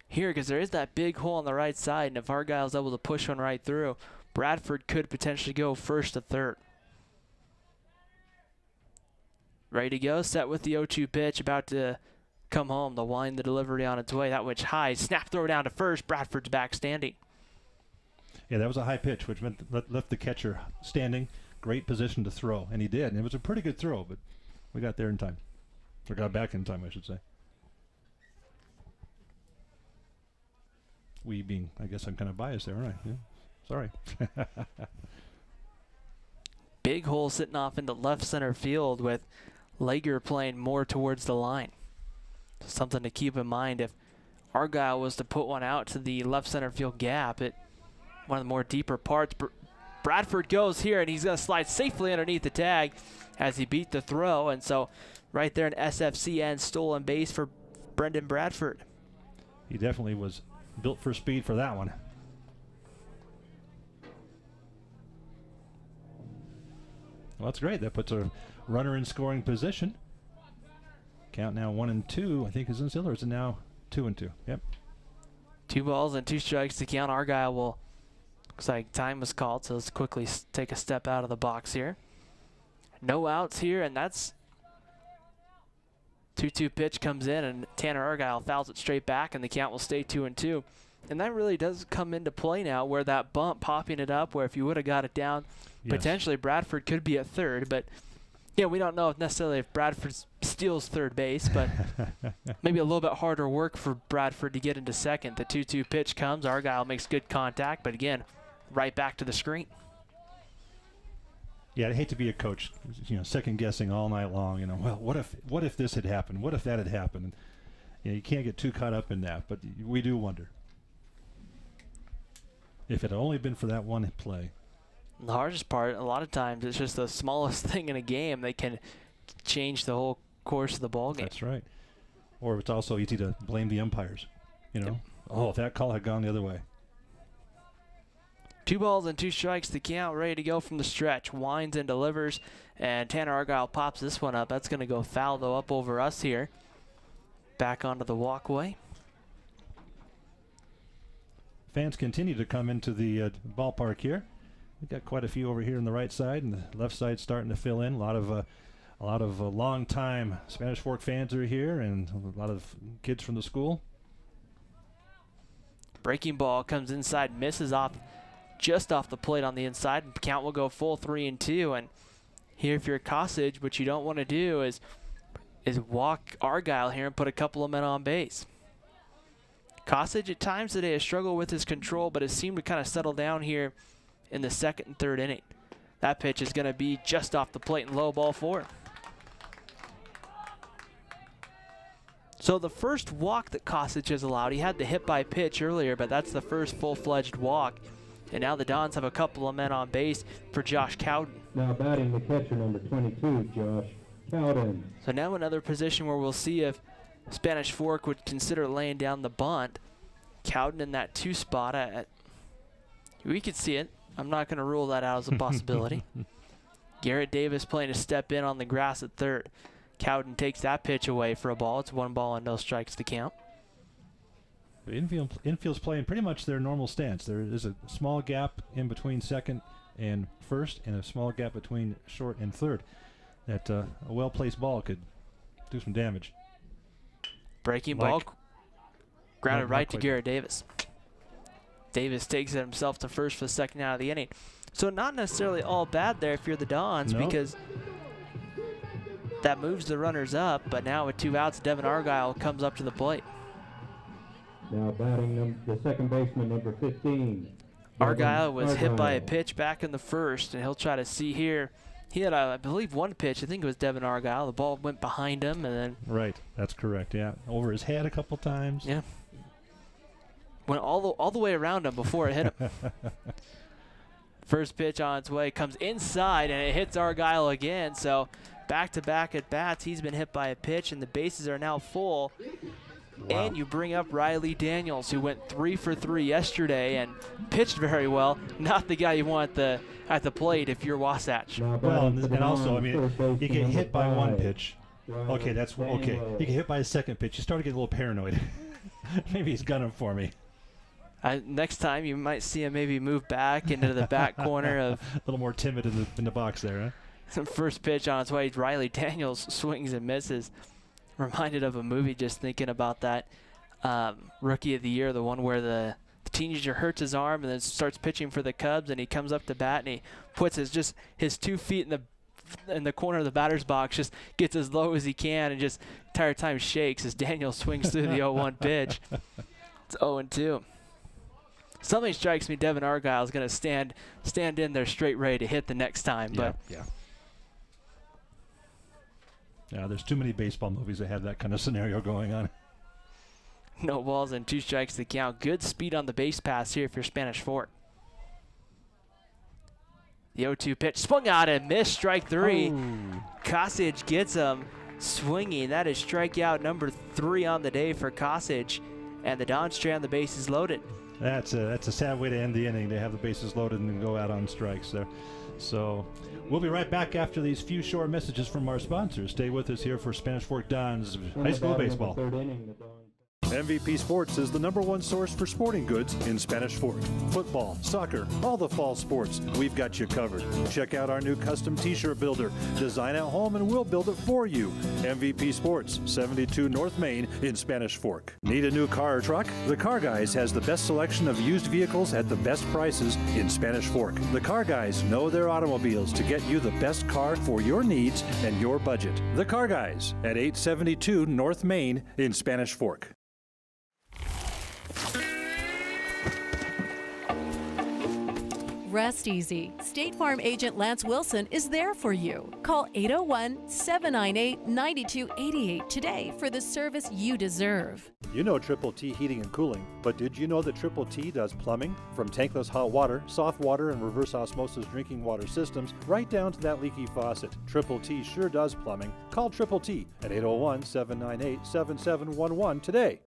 here because there is that big hole on the right side, and if Argyle's able to push one right through, Bradford could potentially go first to third. Ready to go, set with the 0-2 pitch, about to come home. They'll wind the delivery on its way. That which high, snap throw down to first. Bradford's back standing. Yeah, that was a high pitch, which meant left the catcher standing. Great position to throw, and he did. And it was a pretty good throw, but we got there in time. Or got back in time, I should say. We being, I guess I'm kind of biased there, aren't I? Yeah. Sorry. Big hole sitting off into left center field with Lager playing more towards the line. Something to keep in mind if Argyle was to put one out to the left center field gap at one of the more deeper parts. Bradford goes here, and he's going to slide safely underneath the tag as he beat the throw. And so right there an SFCN stolen base for Brendan Bradford. He definitely was built for speed for that one. Well, that's great. That puts a runner in scoring position. Count now 1-2. I think is in Ziller. Is it now 2-2? Yep. 2 balls and 2 strikes to count. Argyle will. Looks like time was called, so let's quickly take a step out of the box here. No outs here, and that's 2-2 pitch comes in, and Tanner Argyle fouls it straight back, and the count will stay 2-2. And that really does come into play now, where that bump popping it up, where if you would have got it down, yes, potentially Bradford could be at third, but yeah, we don't know if necessarily if Bradford steals third base, but maybe a little bit harder work for Bradford to get into second. The 2-2 pitch comes. Argyle makes good contact, but again, right back to the screen. Yeah, I'd hate to be a coach, second guessing all night long. Well, what if this had happened? What if that had happened? And, you can't get too caught up in that, but we do wonder if it had only been for that one play. The hardest part, a lot of times, it's just the smallest thing in a game that can change the whole course of the ball game. That's right. Or it's also easy to blame the umpires. Yep. Oh, if that call had gone the other way. 2 balls and 2 strikes to count, ready to go from the stretch. Winds and delivers, and Tanner Argyle pops this one up. That's going to go foul, though, up over us here. Back onto the walkway. Fans continue to come into the ballpark here. We've got quite a few over here on the right side, and the left side starting to fill in. A lot of long-time Spanish Fork fans are here, and a lot of kids from the school. Breaking ball comes inside, misses off just off the plate on the inside, and count will go full 3-2. And here, if you're Kosich, what you don't want to do is walk Argyle here and put a couple of men on base. Kosich at times today has struggled with his control, but has seemed to kind of settle down here in the second and third inning. That pitch is going to be just off the plate and low, ball 4. So the first walk that Kosich has allowed, he had the hit by pitch earlier, but that's the first full-fledged walk. And now the Dons have a couple of men on base for Josh Cowden. Now batting the catcher, number 22, Josh Cowden. So now another position where we'll see if Spanish Fork would consider laying down the bunt. Cowden in that 2 spot. We could see it. I'm not going to rule that out as a possibility. Garrett Davis playing a step in on the grass at third. Cowden takes that pitch away for a ball. It's 1 ball and no strikes to count. The infield's playing pretty much their normal stance. There is a small gap in between second and first, and a small gap between short and third. That a well-placed ball could do some damage. Breaking ball, grounded right to Garrett Davis. Davis takes it himself to first for the second out of the inning. So not necessarily all bad there if you're the Dons, because that moves the runners up, but now with 2 outs, Devin Argyle comes up to the plate. Now batting the second baseman, number 15. Argyle was hit by a pitch back in the first, and he'll try to see here. He had, I believe, 1 pitch. I think it was Devin Argyle. The ball went behind him, and then... Right, that's correct, yeah. Over his head a couple times. Yeah. Went all the way around him before it hit him. First pitch on its way comes inside, and it hits Argyle again. So back-to-back at bats, he's been hit by a pitch, and the bases are now full. And you bring up Riley Daniels, who went 3 for 3 yesterday and pitched very well. Not the guy you want at the plate if you're Wasatch. Well, and also, I mean, you get hit by one pitch. Okay, that's okay. You get hit by a second pitch. You start to get a little paranoid. Maybe he's gunning for me. Next time, you might see him maybe move back into the back corner of. A little more timid in the box there, huh? First pitch on its way. Riley Daniels swings and misses. Reminded of a movie just thinking about that. Rookie of the Year, the one where the teenager hurts his arm and then starts pitching for the Cubs, and he comes up to bat and he puts his 2 feet in the corner of the batter's box, just gets as low as he can and just entire time shakes as Daniel swings through the 0-1 pitch. It's 0-2. Something strikes me Devin Argyle is going to stand in there straight ready to hit the next time. Yeah, yeah, there's too many baseball movies that have that kind of scenario going on. No balls and 2 strikes to count. Good speed on the base pass here if you're Spanish Fork. The 0-2 pitch swung out and missed, strike 3. Kosich gets him swinging. That is strikeout number 3 on the day for Kosich, and the Dons stay on the bases loaded. That's a sad way to end the inning, to have the bases loaded and then go out on strikes there. So we'll be right back after these few short messages from our sponsors. Stay with us here for Spanish Fork Dons High School Baseball. MVP Sports is the #1 source for sporting goods in Spanish Fork. Football, soccer, all the fall sports, we've got you covered. Check out our new custom t-shirt builder. Design at home and we'll build it for you. MVP Sports, 72 North Main in Spanish Fork. Need a new car or truck? The Car Guys has the best selection of used vehicles at the best prices in Spanish Fork. The Car Guys know their automobiles to get you the best car for your needs and your budget. The Car Guys at 872 North Main in Spanish Fork. Rest easy. State Farm agent Lance Wilson is there for you. Call 801-798-9288 today for the service you deserve. You know Triple T Heating and Cooling, but did you know that Triple T does plumbing? From tankless hot water, soft water, and reverse osmosis drinking water systems, right down to that leaky faucet. Triple T sure does plumbing. Call Triple T at 801-798-7711 today.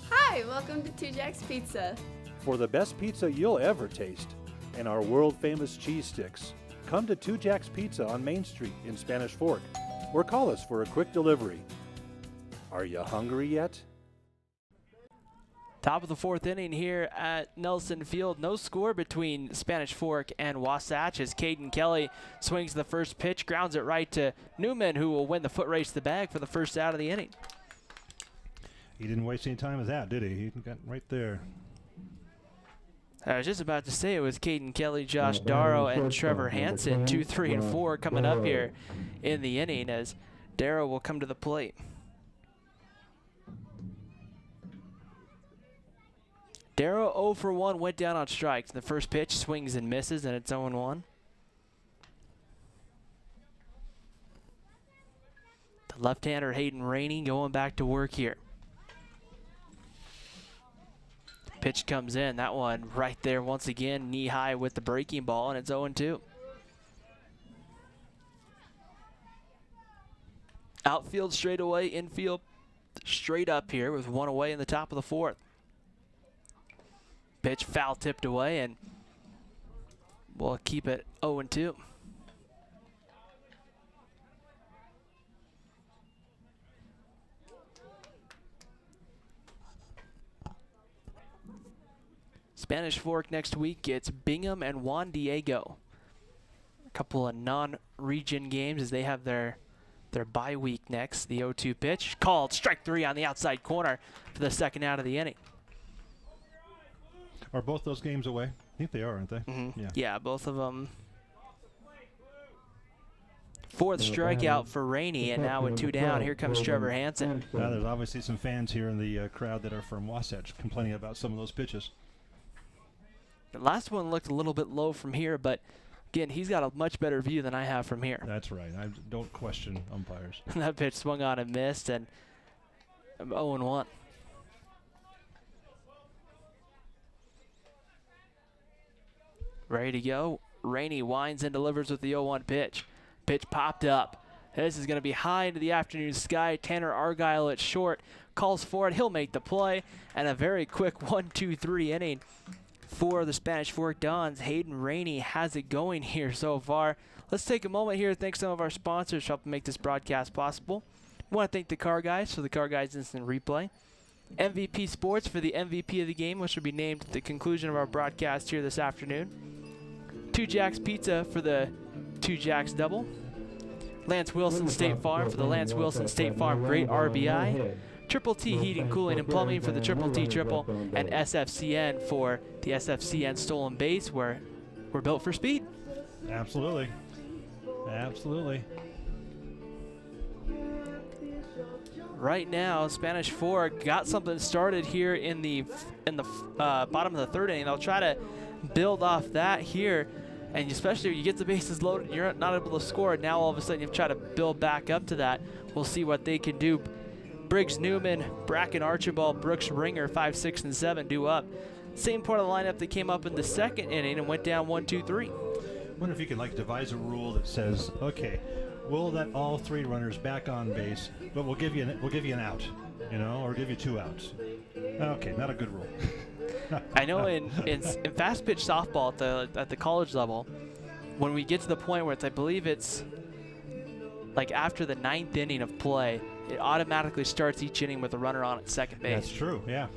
Hi, welcome to Two Jacks Pizza. For the best pizza you'll ever taste and our world-famous cheese sticks, come to Two Jacks Pizza on Main Street in Spanish Fork, or call us for a quick delivery. Are you hungry yet? Top of the 4th inning here at Nelson Field. No score between Spanish Fork and Wasatch as Caden Kelly swings the first pitch, grounds it right to Newman, who will win the foot race to the bag for the first out of the inning. He didn't waste any time with that, did he? He got right there. I was just about to say it was Caden Kelly, Josh Darrow, and Trevor Hansen, 2, 3, and 4 coming up here in the inning as Darrow will come to the plate. Darrow 0 for 1 went down on strikes. The first pitch swings and misses, and it's 0-1. The left-hander Hayden Rainey going back to work here. Pitch comes in. That one right there once again, knee high with the breaking ball, and it's 0-2. Outfield straight away, infield straight up here with 1 away in the top of the 4th. Pitch foul tipped away, and we'll keep it 0-2. Spanish Fork next week, it's Bingham and Juan Diego. A couple of non-region games as they have their bye week next. The 0-2 pitch called, strike 3 on the outside corner for the second out of the inning. Are both those games away? I think they are, aren't they? Mm-hmm. Yeah, both of them. 4th strikeout for Rainey, and now with 2 down, here comes Trevor Hansen. There's obviously some fans here in the crowd that are from Wasatch complaining about some of those pitches. The last one looked a little bit low from here, but again, he's got a much better view than I have from here. That's right. I don't question umpires. That pitch swung on and missed, and 0-1. Ready to go. Rainey winds and delivers with the 0-1 pitch. Pitch popped up. This is going to be high into the afternoon sky. Tanner Argyle at short. Calls for it. He'll make the play. And a very quick 1-2-3 inning for the Spanish Fork Dons. Hayden Rainey has it going here so far. Let's take a moment here to thank some of our sponsors for helping make this broadcast possible. We want to thank the Car Guys for the Car Guys Instant Replay. MVP Sports for the MVP of the game, which will be named at the conclusion of our broadcast here this afternoon. 2 Jacks Pizza for the 2 Jacks Double. Lance Wilson State Farm for the Lance Wilson State Farm Great RBI. Triple T Heating, Cooling, and Plumbing for the Triple T Triple. And SFCN for the SFCN Stolen Base, where we're built for speed. Absolutely. Absolutely. Right now, Spanish Fork got something started here in the bottom of the third inning. They'll try to build off that here, and especially if you get the bases loaded and you're not able to score, now all of a sudden you try to build back up to that. We'll see what they can do. Briggs Newman, Bracken Archibald, Brooks Ringer, 5, 6, and 7 due up. Same part of the lineup that came up in the second inning and went down 1, 2, 3. Wonder if you could like devise a rule that says, okay, we'll let all 3 runners back on base, but we'll give you an out, you know, or give you 2 outs. Okay, not a good rule. I know in fast pitch softball at the college level, when we get to the point where I believe it's like after the 9th inning of play, it automatically starts each inning with a runner on at second base. That's true, yeah.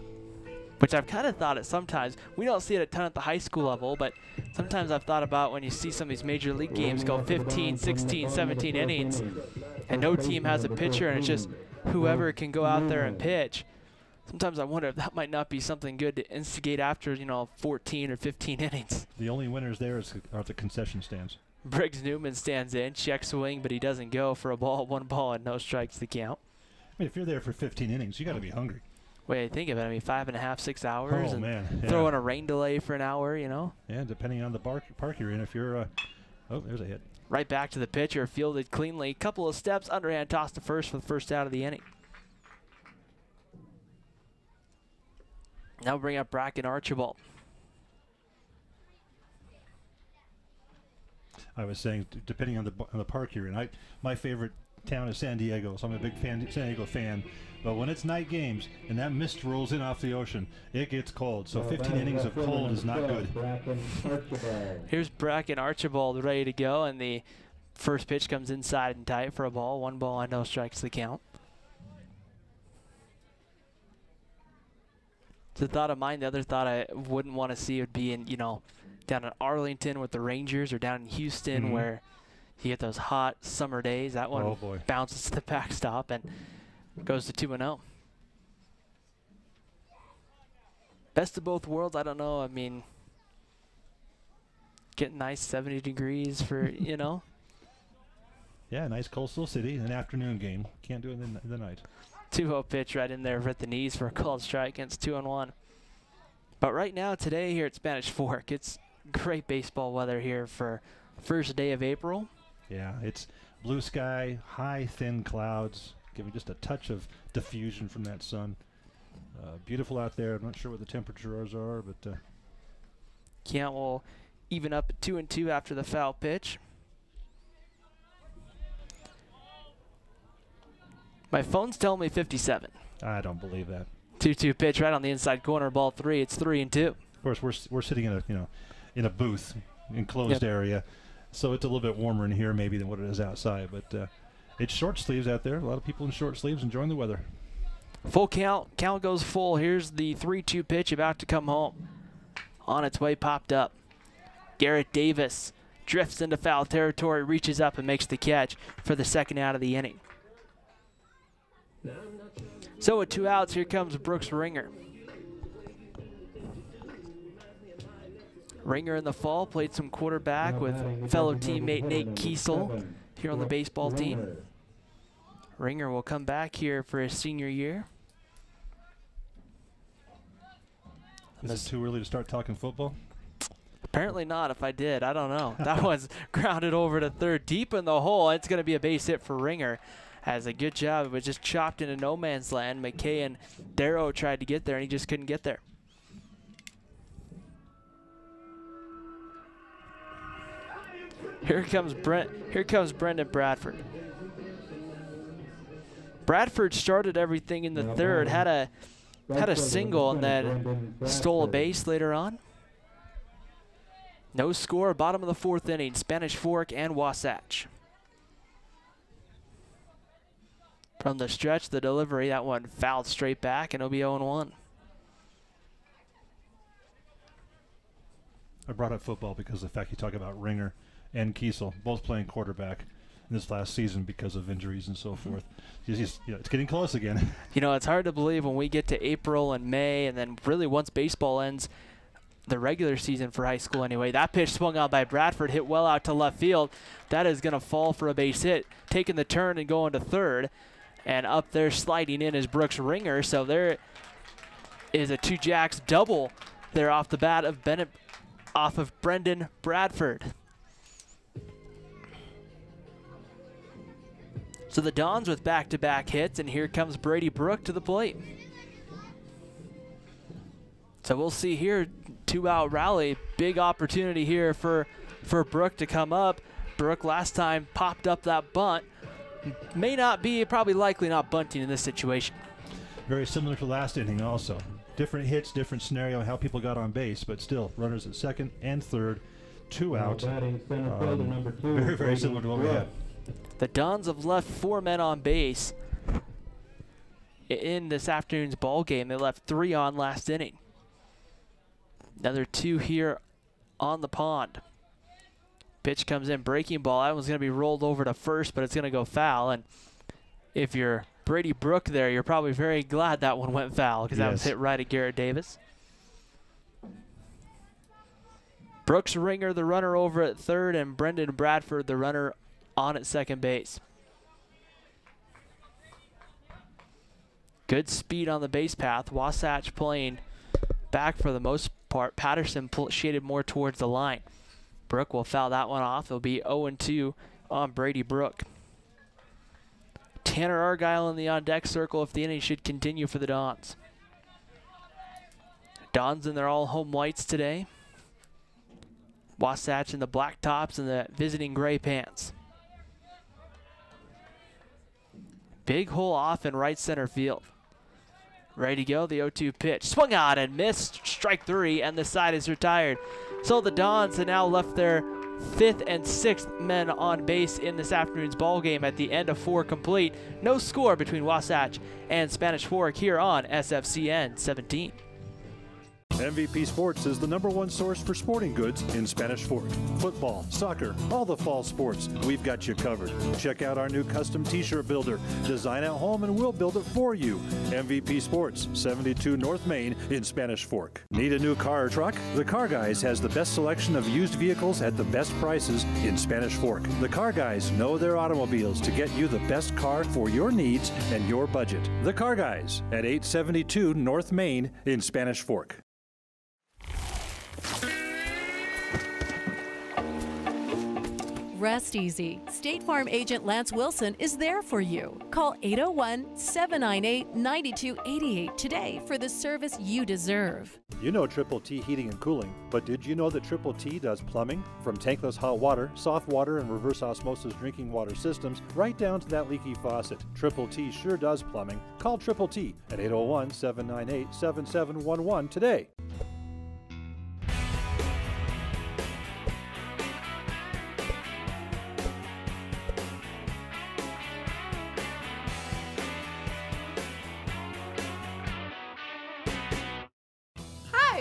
Which I've kind of thought it sometimes. We don't see it a ton at the high school level, but sometimes I've thought about when you see some of these major league games go 15, 16, 17 innings, and no team has a pitcher, and it's just whoever can go out there and pitch. Sometimes I wonder if that might not be something good to instigate after, 14 or 15 innings. The only winners there are the concession stands. Briggs Newman stands in, checks swing, but he doesn't go for a ball, 1 ball, and no strikes to count. I mean, if you're there for 15 innings, you got to be hungry. Wait, think of it. I mean, 5.5, 6 hours. Oh, and man. Yeah. throw in a rain delay for an hour, Yeah, depending on the park you're in. If you're, oh, there's a hit. Right back to the pitcher, fielded cleanly. Couple of steps, underhand toss to first for the first out of the inning. Now bring up Bracken Archibald. I was saying, depending on the park you're in. My favorite town is San Diego, so I'm a big San Diego fan. But when it's night games and that mist rolls in off the ocean, it gets cold. So 15 innings of cold is not good. Here's Bracken Archibald ready to go, and the first pitch comes inside and tight for a ball. 1 ball and no strikes to count. It's a thought of mine. The other thought I wouldn't want to see would be in, down in Arlington with the Rangers, or down in Houston where you get those hot summer days. That one bounces to the backstop and goes to 2-0. Best of both worlds, I don't know. I mean, getting nice 70 degrees for, Yeah, nice coastal city, an afternoon game. Can't do it in the night. 2-0 pitch right in there at the knees for a called strike against 2-1. But right now, today here at Spanish Fork, it's great baseball weather here for first day of April. Yeah, it's blue sky, high, thin clouds, giving just a touch of diffusion from that sun. Beautiful out there. I'm not sure what the temperatures are, but Count will even up at 2-2 after the foul pitch. My phone's telling me 57. I don't believe that. 2-2 pitch right on the inside corner, ball 3. It's 3-2. Of course, we're sitting in a booth, enclosed area, so it's a little bit warmer in here maybe than what it is outside. But it's short sleeves out there. A lot of people in short sleeves enjoying the weather. Full count. Count goes full. Here's the 3-2 pitch about to come home. On its way, popped up. Garrett Davis drifts into foul territory, reaches up and makes the catch for the second out of the inning. So with 2 outs, here comes Brooks Ringer. Ringer in the fall played some quarterback with fellow teammate Nate Kiesel here on the baseball team. Ringer will come back here for his senior year. Is it too early to start talking football? Apparently not. If I did, I don't know. That one's grounded over to third, deep in the hole. It's going to be a base hit for Ringer. Has a good job. It was just chopped into no man's land. McKay and Darrow tried to get there, and he just couldn't get there. Here comes Brendan Bradford. Bradford started everything in the third, had a single and then stole a base later on. No score, bottom of the fourth inning, Spanish Fork and Wasatch. From the stretch, the delivery, that one fouled straight back, and it'll be 0-1. I brought up football because of the fact you talk about Ringer and Kiesel, both playing quarterback in this last season because of injuries and so forth. It's getting close again. You know, it's hard to believe when we get to April and May, and then really once baseball ends, the regular season for high school anyway. That pitch swung out by Bradford, hit well out to left field. That is going to fall for a base hit, taking the turn and going to third. And up there sliding in is Brooks Ringer. So there is a two jacks double there off the bat of Brendan Bradford. So the Dons with back-to-back hits, and here comes Brady Brook to the plate. So we'll see here, two-out rally, big opportunity here for Brook to come up. Brook last time popped up that bunt. May not be, probably likely not bunting in this situation. Very similar to last inning also. Different hits, different scenario, how people got on base, but still, runners at second and third, two out. Very, very similar to what we had. The Dons have left 4 men on base in this afternoon's ball game. They left 3 on last inning. Another 2 here on the pond. Pitch comes in, breaking ball. That one's going to be rolled over to first, but it's going to go foul. And if you're Brady Brook there, you're probably very glad that one went foul because that was hit right at Garrett Davis. Brooks Ringer, the runner over at third, and Brendan Bradford, the runner on at second base. Good speed on the base path. Wasatch playing back for the most part. Patterson shaded more towards the line. Brook will foul that one off. It'll be 0-2 on Brady Brook. Tanner Argyle in the on-deck circle if the inning should continue for the Dons. Dons in their all-home whites today. Wasatch in the black tops and the visiting gray pants. Big hole off in right center field. Ready to go, the 0-2 pitch. Swung out and missed, strike 3, and the side is retired. So the Dons have now left their 5th and 6th men on base in this afternoon's ball game at the end of 4 complete. No score between Wasatch and Spanish Fork here on SFCN 17. MVP Sports is the #1 source for sporting goods in Spanish Fork. Football, soccer, all the fall sports, we've got you covered. Check out our new custom t-shirt builder. Design at home and we'll build it for you. MVP Sports, 72 North Main in Spanish Fork. Need a new car or truck? The Car Guys has the best selection of used vehicles at the best prices in Spanish Fork. The Car Guys know their automobiles to get you the best car for your needs and your budget. The Car Guys at 872 North Main in Spanish Fork. Rest easy. State Farm agent Lance Wilson is there for you. Call 801-798-9288 today for the service you deserve. You know Triple T Heating and Cooling, but did you know that Triple T does plumbing? From tankless hot water, soft water, and reverse osmosis drinking water systems, right down to that leaky faucet. Triple T sure does plumbing. Call Triple T at 801-798-7711 today.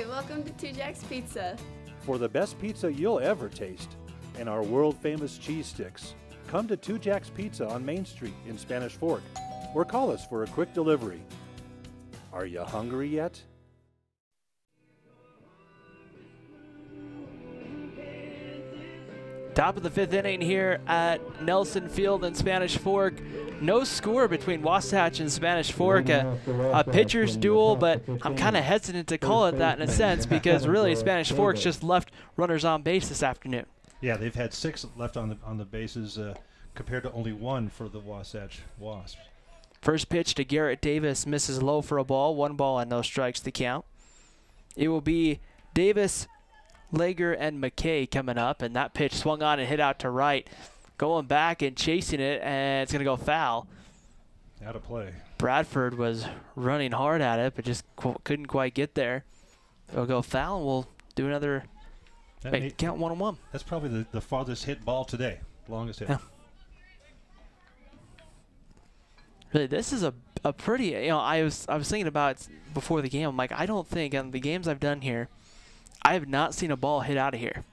Welcome to Two Jacks Pizza. For the best pizza you'll ever taste and our world-famous cheese sticks, come to Two Jacks Pizza on Main Street in Spanish Fork or call us for a quick delivery. Are you hungry yet? Top of the 5th inning here at Nelson Field in Spanish Fork. No score between Wasatch and Spanish Fork. A pitcher's duel, but I'm kind of hesitant to call it that in a sense because really Spanish Fork's just left runners on base this afternoon. Yeah, they've had 6 left on the bases compared to only 1 for the Wasatch Wasps. First pitch to Garrett Davis misses low for a ball. 1 ball and no strikes to count. It will be Davis Lager and McKay coming up, and that pitch swung on and hit out to right. Going back and chasing it, and it's going to go foul. Out of play. Bradford was running hard at it, but just couldn't quite get there. It'll go foul, and we'll do another count 1-1. That's probably the farthest hit ball today. Longest hit. Yeah. Really, this is a pretty, I was thinking about it before the game. I'm like, I don't think on the games I've done here, I have not seen a ball hit out of here.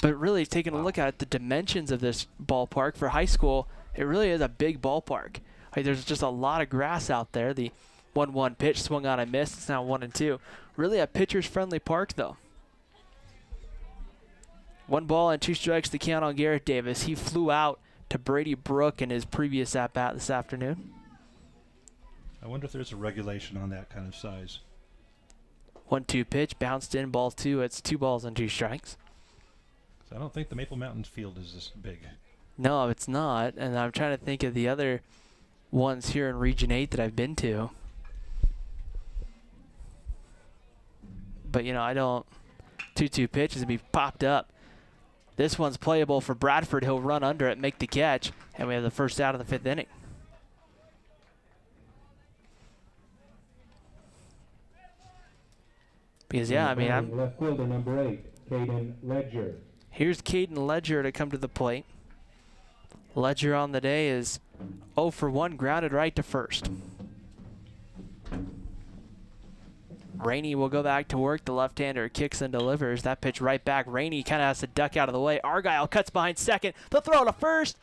But really, taking a look at it, the dimensions of this ballpark for high school, it really is a big ballpark. Like, there's just a lot of grass out there. The 1-1 pitch swung on and missed. It's now 1-2. Really a pitcher's friendly park, though. 1 ball and 2 strikes to count on Garrett Davis. He flew out to Brady Brook in his previous at-bat this afternoon. I wonder if there's a regulation on that kind of size. 1-2 pitch, bounced in, ball 2. It's 2 balls and 2 strikes. I don't think the Maple Mountain field is this big. No, it's not. And I'm trying to think of the other ones here in Region 8 that I've been to. But, I don't. 2-2 pitch is going to be popped up. This one's playable for Bradford. He'll run under it, make the catch, and we have the first out of the 5th inning. Because, I'm left fielder number 8, Caden Ledger. Here's Caden Ledger to come to the plate. Ledger on the day is 0 for 1, grounded right to first. Rainey will go back to work. The left-hander kicks and delivers. That pitch right back. Rainey kind of has to duck out of the way. Argyle cuts behind second. The throw to first.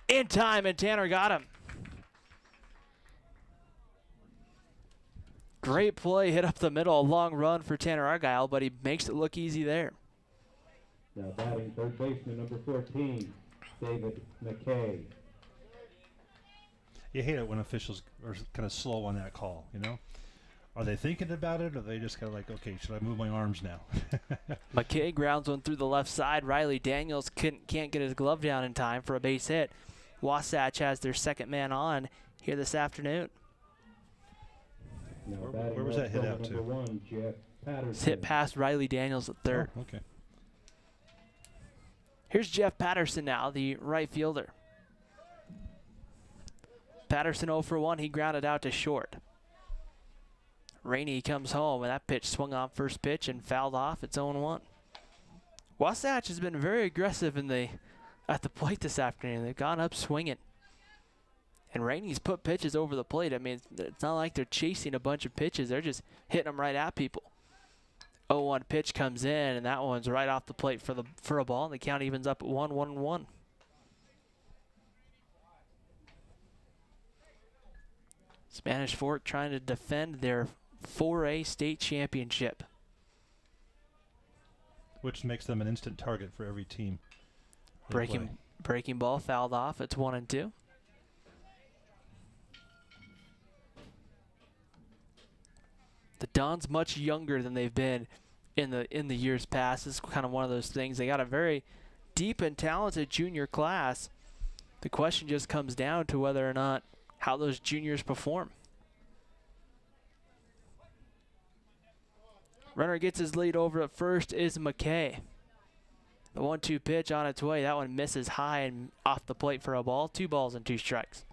In time, and Tanner got him. Great play, hit up the middle. A long run for Tanner Argyle, but he makes it look easy there. Now batting third baseman number 14, David McKay. You hate it when officials are kind of slow on that call, Are they thinking about it, or are they just kind of like, okay, should I move my arms now? McKay grounds one through the left side. Riley Daniels can't get his glove down in time for a base hit. Wasatch has their second man on here this afternoon. Where was that hit out to? 1, Jeff Patterson. It's hit past Riley Daniels at third. Oh, okay. Here's Jeff Patterson now, the right fielder. Patterson 0 for 1. He grounded out to short. Rainey comes home, and that pitch swung on first pitch and fouled off. It's 0-1. Wasatch has been very aggressive at the plate this afternoon. They've gone up swinging. And Rainey's put pitches over the plate. I mean, it's not like they're chasing a bunch of pitches. They're just hitting them right at people. 0-1 pitch comes in, and that one's right off the plate for a ball. And the count evens up at 1-1-1. Spanish Fork trying to defend their 4A state championship. Which makes them an instant target for every team. Breaking ball fouled off. It's 1-2. The Dons much younger than they've been in the years past. It's kind of one of those things. They got a very deep and talented junior class. The question just comes down to whether or not how those juniors perform. Runner gets his lead over at first is McKay. The 1-2 pitch on its way. That one misses high and off the plate for a ball. 2 balls and 2 strikes.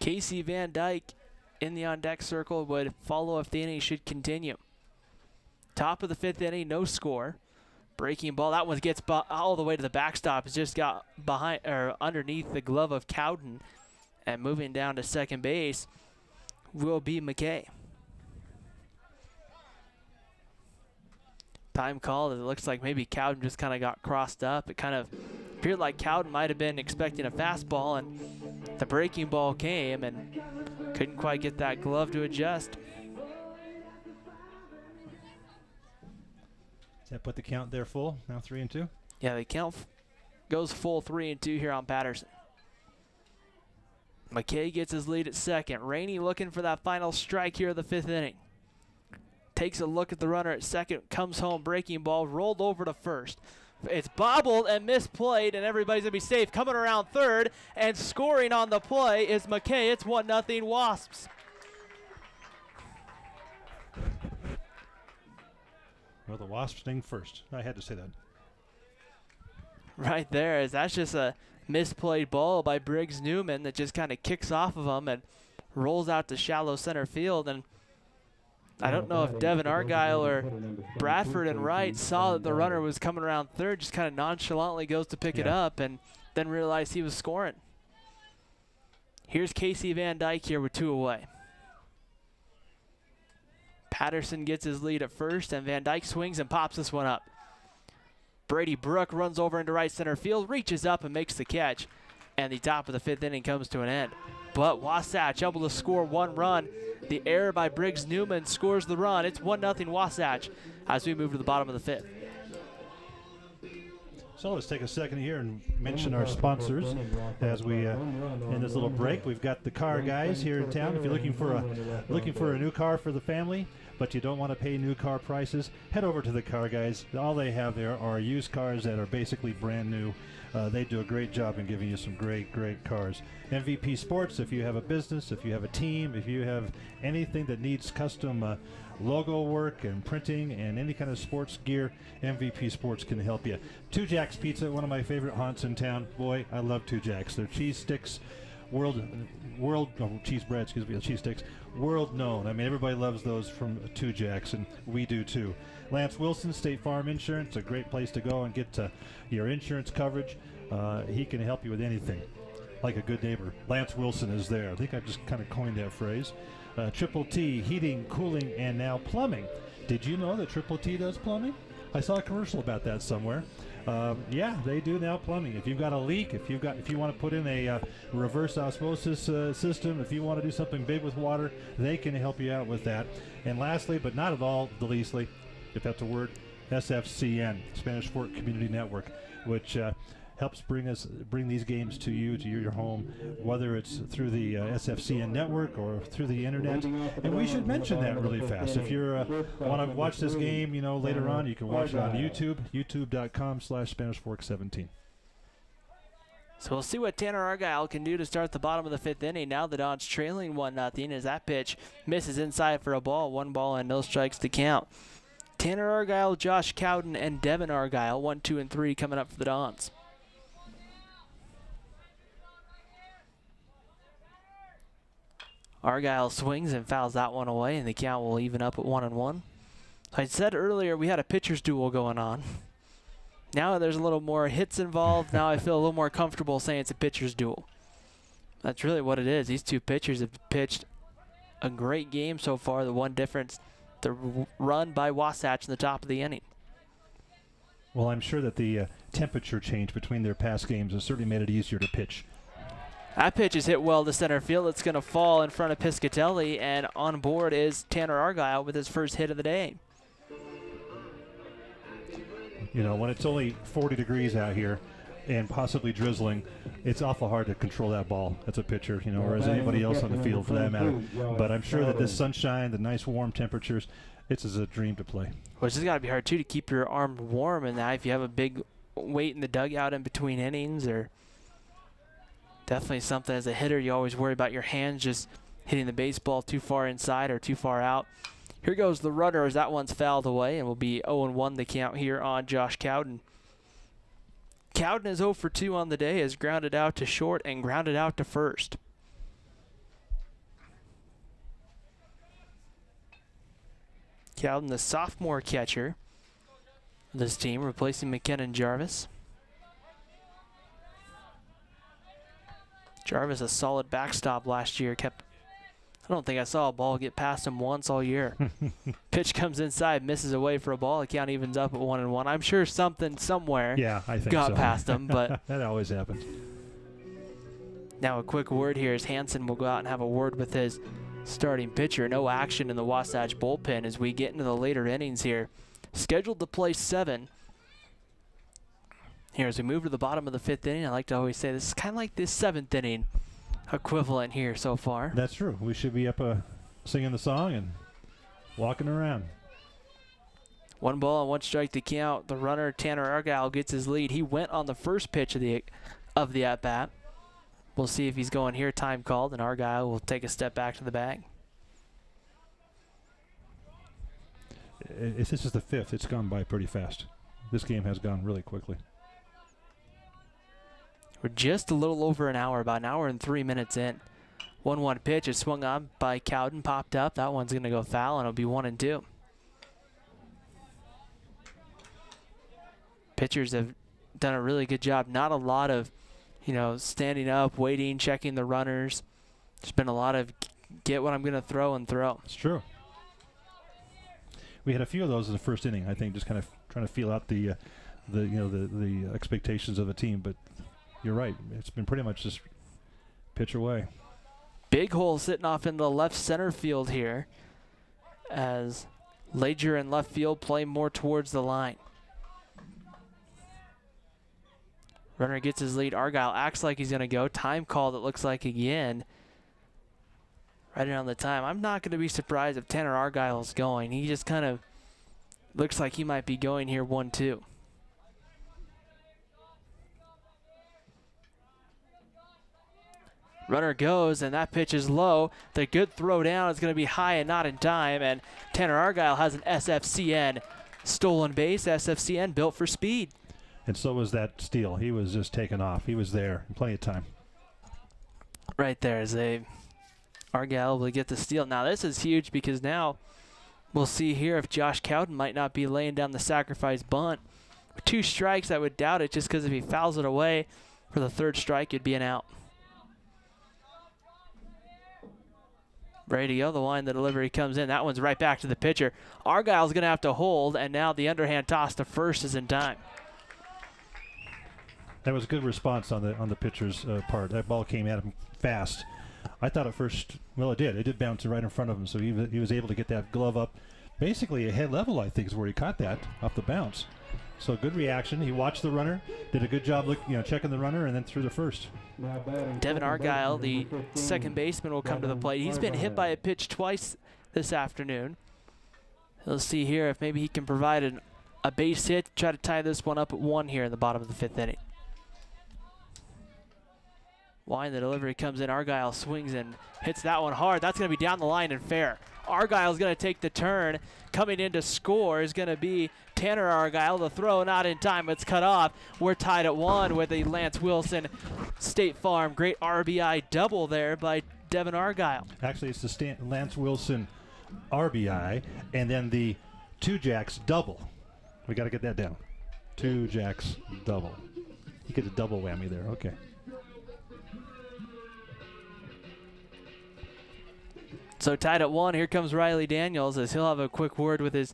Casey Van Dyke in the on-deck circle would follow if the inning should continue. Top of the 5th inning, no score. Breaking ball. That one gets all the way to the backstop. It's just got behind or underneath the glove of Cowden, and moving down to second base will be McKay. Time called. It looks like maybe Cowden just kind of got crossed up. It kind of appeared like Cowden might have been expecting a fastball, and the breaking ball came and couldn't quite get that glove to adjust. Does that put the count there full? Now 3-2? Yeah, the count goes full 3-2 here on Patterson. McKay gets his lead at second. Rainey looking for that final strike here of the 5th inning. Takes a look at the runner at second, comes home, breaking ball, rolled over to first. It's bobbled and misplayed, and everybody's going to be safe. Coming around third, and scoring on the play is McKay. It's 1-0 Wasps. Well, the Wasps sting first. I had to say that. Right there, as that's just a misplayed ball by Briggs Newman that just kind of kicks off of him and rolls out to shallow center field. And I don't know if Devin Argyle or Bradford and Wright saw that the runner was coming around third, just kind of nonchalantly goes to pick it up and then realized he was scoring. Here's Casey Van Dyke here with 2 away. Patterson gets his lead at first, and Van Dyke swings and pops this one up. Brady Brook runs over into right center field, reaches up and makes the catch, and the top of the 5th inning comes to an end. But Wasatch able to score 1 run. The error by Briggs Newman scores the run. It's 1-0 Wasatch as we move to the bottom of the 5th. So let's take a second here and mention our sponsors as we in this little break. We've got the car guys here in town. If you're looking for a new car for the family, but you don't want to pay new car prices, head over to the car guys. All they have there are used cars that are basically brand new. They do a great job in giving you some great cars. MVP Sports, if you have a business, if you have a team, if you have anything that needs custom logo work and printing and any kind of sports gear, MVP Sports can help you. Two Jacks Pizza, one of my favorite haunts in town. Boy, I love Two Jacks. Their cheese sticks, cheese bread, cheese sticks, world known. I mean, everybody loves those from Two Jacks, and we do too. Lance Wilson, State Farm Insurance, a great place to go and get your insurance coverage. He can help you with anything, like a good neighbor. Lance Wilson is there. I think I just kind of coined that phrase. Triple T, heating, cooling, and now plumbing. Did you know that Triple T does plumbing? I saw a commercial about that somewhere. Yeah, they do now plumbing. If you've got a leak, if you want to put in a reverse osmosis system, if you want to do something big with water, they can help you out with that. And lastly, but not at all the leastly, if that's a word, SFCN, Spanish Fork Community Network, which helps bring these games to you, to your home, whether it's through the SFCN network or through the internet. And we should mention that really fast. If you want to watch this game, later on, you can watch it on YouTube, youtube.com/SpanishFork17. So we'll see what Tanner Argyle can do to start the bottom of the 5th inning. Now the Dons trailing 1-0 as that pitch misses inside for a ball. 1 ball and no strikes to count. Tanner Argyle, Josh Cowden, and Devin Argyle, 1, 2, and 3 coming up for the Dons. Argyle swings and fouls that one away, and the count will even up at 1-1. I said earlier we had a pitcher's duel going on. Now there's a little more hits involved. Now I feel a little more comfortable saying it's a pitcher's duel. That's really what it is. These two pitchers have pitched a great game so far. The one difference, the run by Wasatch in the top of the inning. Well, I'm sure that the temperature change between their past games has certainly made it easier to pitch. That pitch is hit well to center field. It's going to fall in front of Piscatelli, and on board is Tanner Argyle with his first hit of the day. When it's only 40 degrees out here and possibly drizzling, it's awful hard to control that ball as a pitcher, or as anybody else on the field for that matter. But I'm sure that this sunshine, the nice warm temperatures, it's a dream to play. Well, it's just got to be hard, too, to keep your arm warm in that if you have a big weight in the dugout in between innings, or definitely something as a hitter you always worry about your hands just hitting the baseball too far inside or too far out. Here goes the runner as that one's fouled away, and will be 0-1 the count here on Josh Cowden. Cowden is 0 for 2 on the day, has grounded out to short and grounded out to first. Cowden, the sophomore catcher of this team, replacing McKinnon Jarvis. Jarvis, a solid backstop last year, I don't think I saw a ball get past him once all year. Pitch comes inside, misses away for a ball. The count evens up at 1-1. I'm sure something somewhere got past him, but that always happens. Now a quick word here as Hansen will go out and have a word with his starting pitcher. No action in the Wasatch bullpen as we get into the later innings here. Scheduled to play 7. Here as we move to the bottom of the 5th inning, I like to always say this is kind of like this 7th inning equivalent here so far. That's true. We should be up singing the song and walking around. 1 ball and 1 strike to count. The runner, Tanner Argyle, gets his lead. He went on the first pitch of the at-bat. We'll see if he's going here. Time called, and Argyle will take a step back to the bag. if this is the 5th, it's gone by pretty fast. This game has gone really quickly. We're just a little over an hour, about an hour and 3 minutes in. 1-1 pitch is swung on by Cowden, popped up. That one's going to go foul, and it'll be 1-2. Pitchers have done a really good job. Not a lot of, standing up, waiting, checking the runners. There's been a lot of get what I'm going to throw and throw. It's true. We had a few of those in the first inning, I think, just kind of trying to feel out the expectations of the team. But you're right. It's been pretty much just pitch away. Big hole sitting off in the left center field here as Lager and left field play more towards the line. Runner gets his lead. Argyle acts like he's going to go. Time called, it looks like, again. Right around the time. I'm not going to be surprised if Tanner Argyle's going. He just kind of looks like he might be going here 1-2. Runner goes, and that pitch is low. The good throw down is going to be high and not in time, and Tanner Argyle has an SFCN stolen base. SFCN built for speed. And so was that steal. He was just taken off. He was there in plenty of time. Right there is Argyle will get the steal. Now this is huge because now we'll see here if Josh Cowden might not be laying down the sacrifice bunt. With 2 strikes, I would doubt it, just because if he fouls it away for the 3rd strike, it'd be an out. Ready to go. The line, the delivery comes in. That one's right back to the pitcher. Argyle's going to have to hold, and now the underhand toss to first is in time. That was a good response on the pitcher's part. That ball came at him fast. I thought at first, well, it did. It did bounce right in front of him, so he was able to get that glove up. Basically, a head level, I think, is where he caught that off the bounce. So good reaction. He watched the runner, did a good job checking the runner, and then threw the first. Devin Argyle, the second baseman, will come to the plate. He's been hit by a pitch twice this afternoon. We'll see here if maybe he can provide a base hit, try to tie this one up at 1 here in the bottom of the 5th inning. Line, the delivery comes in. Argyle swings and hits that one hard. That's going to be down the line and fair. Argyle's going to take the turn. Coming in to score is going to be Tanner Argyle. The throw not in time. It's cut off. We're tied at 1 with a Lance Wilson State Farm great RBI double there by Devin Argyle. Actually, it's the Lance Wilson RBI and then the 2 Jacks double. We got to get that down. 2 Jacks double. You get a double whammy there. Okay. So tied at 1, here comes Riley Daniels as he'll have a quick word with his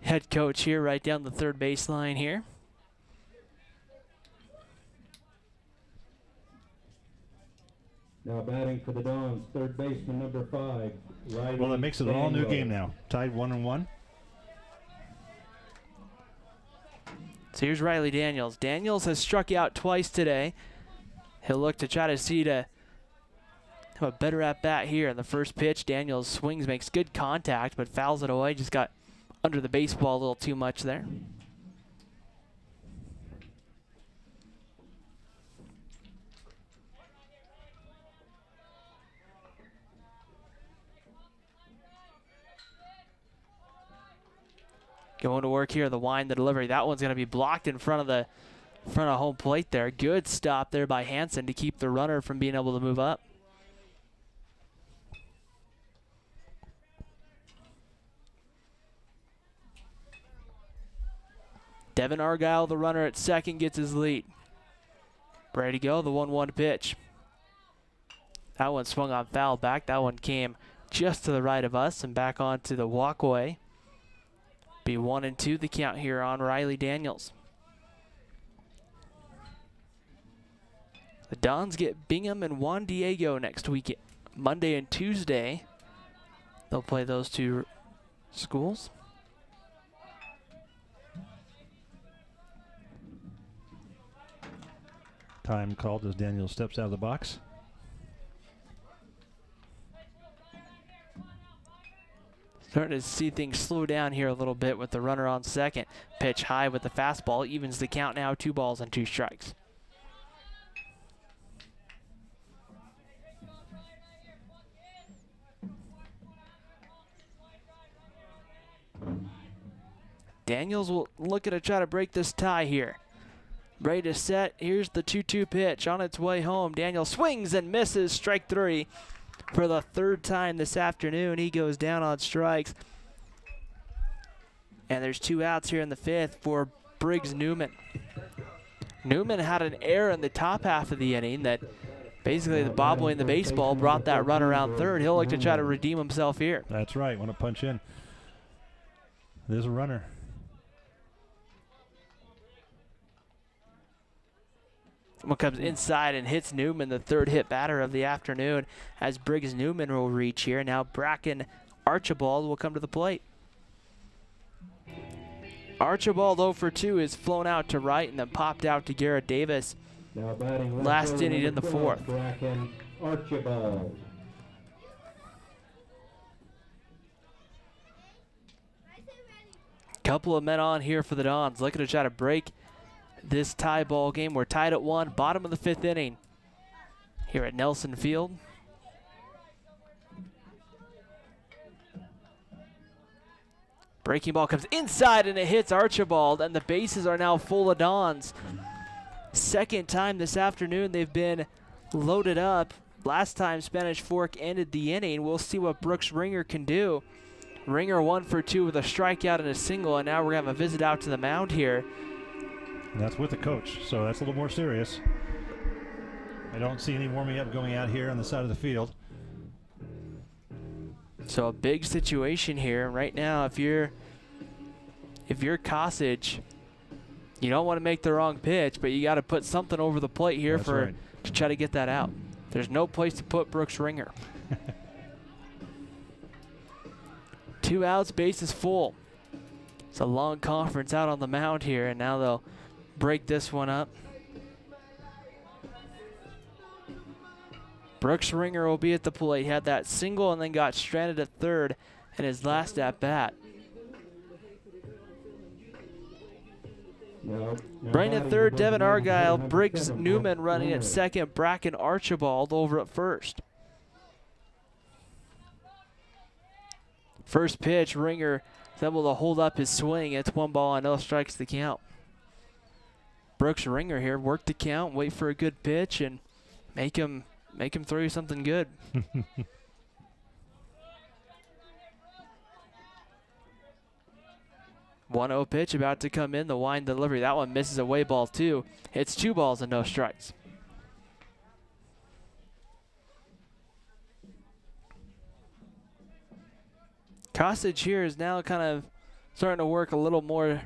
head coach here right down the third baseline here. Now batting for the Dons, third baseman number 5, Riley. Well, that makes it an all-new game now. Tied 1-1. So here's Riley Daniels. Daniels has struck out twice today. He'll look to try to see to have a better at-bat here. In the first pitch, Daniels swings, makes good contact, but fouls it away. Just got under the baseball a little too much there. Going to work here, the wind, the delivery. That one's going to be blocked in front of home plate there. Good stop there by Hansen to keep the runner from being able to move up. Devin Argyle, the runner at second, gets his lead. Ready to go, the 1-1 pitch. That one swung on foul back. That one came just to the right of us and back onto the walkway. Be 1-2 the count here on Riley Daniels. The Dons get Bingham and Juan Diego next week, Monday and Tuesday. They'll play those two schools. Time called as Daniel steps out of the box. Starting to see things slow down here a little bit with the runner on second. Pitch high with the fastball. Evens the count now, 2 balls and 2 strikes. Daniels will looking to try to break this tie here. Ready to set. Here's the 2-2 pitch on its way home. Daniels swings and misses. Strike 3 for the 3rd time this afternoon. He goes down on strikes. And there's 2 outs here in the 5th for Briggs Newman. Newman had an error in the top half of the inning that basically the bobbling the baseball brought that run around 3rd. He'll look to try to redeem himself here. That's right. Want to punch in. There's a runner. Someone comes inside and hits Newman, the 3rd hit batter of the afternoon, as Briggs Newman will reach here. Now Bracken Archibald will come to the plate. Archibald 0 for 2 is flown out to right and then popped out to Garrett Davis. Now batting Last inning in the 4th. Bracken Archibald. Couple of men on here for the Dons, looking to try to break this tie ball game. We're tied at 1, bottom of the 5th inning here at Nelson Field. Breaking ball comes inside and it hits Archibald, and the bases are now full of Dons. 2nd time this afternoon they've been loaded up. Last time Spanish Fork ended the inning. We'll see what Brooks Ringer can do. Ringer 1 for 2 with a strikeout and a single, and now we're going to have a visit out to the mound here. And that's with the coach, so that's a little more serious. I don't see any warming up going out here on the side of the field. So a big situation here right now. If you're Kosich, you don't want to make the wrong pitch, but you got to put something over the plate here to try to get that out. There's no place to put Brooks Ringer. 2 outs, bases full. It's a long conference out on the mound here, and now they'll break this one up. Brooks Ringer will be at the plate. He had that single and then got stranded at 3rd in his last at bat. Running at 3rd, Devin Argyle. Briggs Newman running at 2nd. Bracken Archibald over at 1st. First pitch, Ringer is able to hold up his swing. It's 1 ball and no strikes the count. Brooks Ringer here, work the count, wait for a good pitch, and make him throw you something good. 1-0 pitch about to come in, the wind delivery. That one misses away ball 2. It's 2 balls and no strikes. Kosich here is now kind of starting to work a little more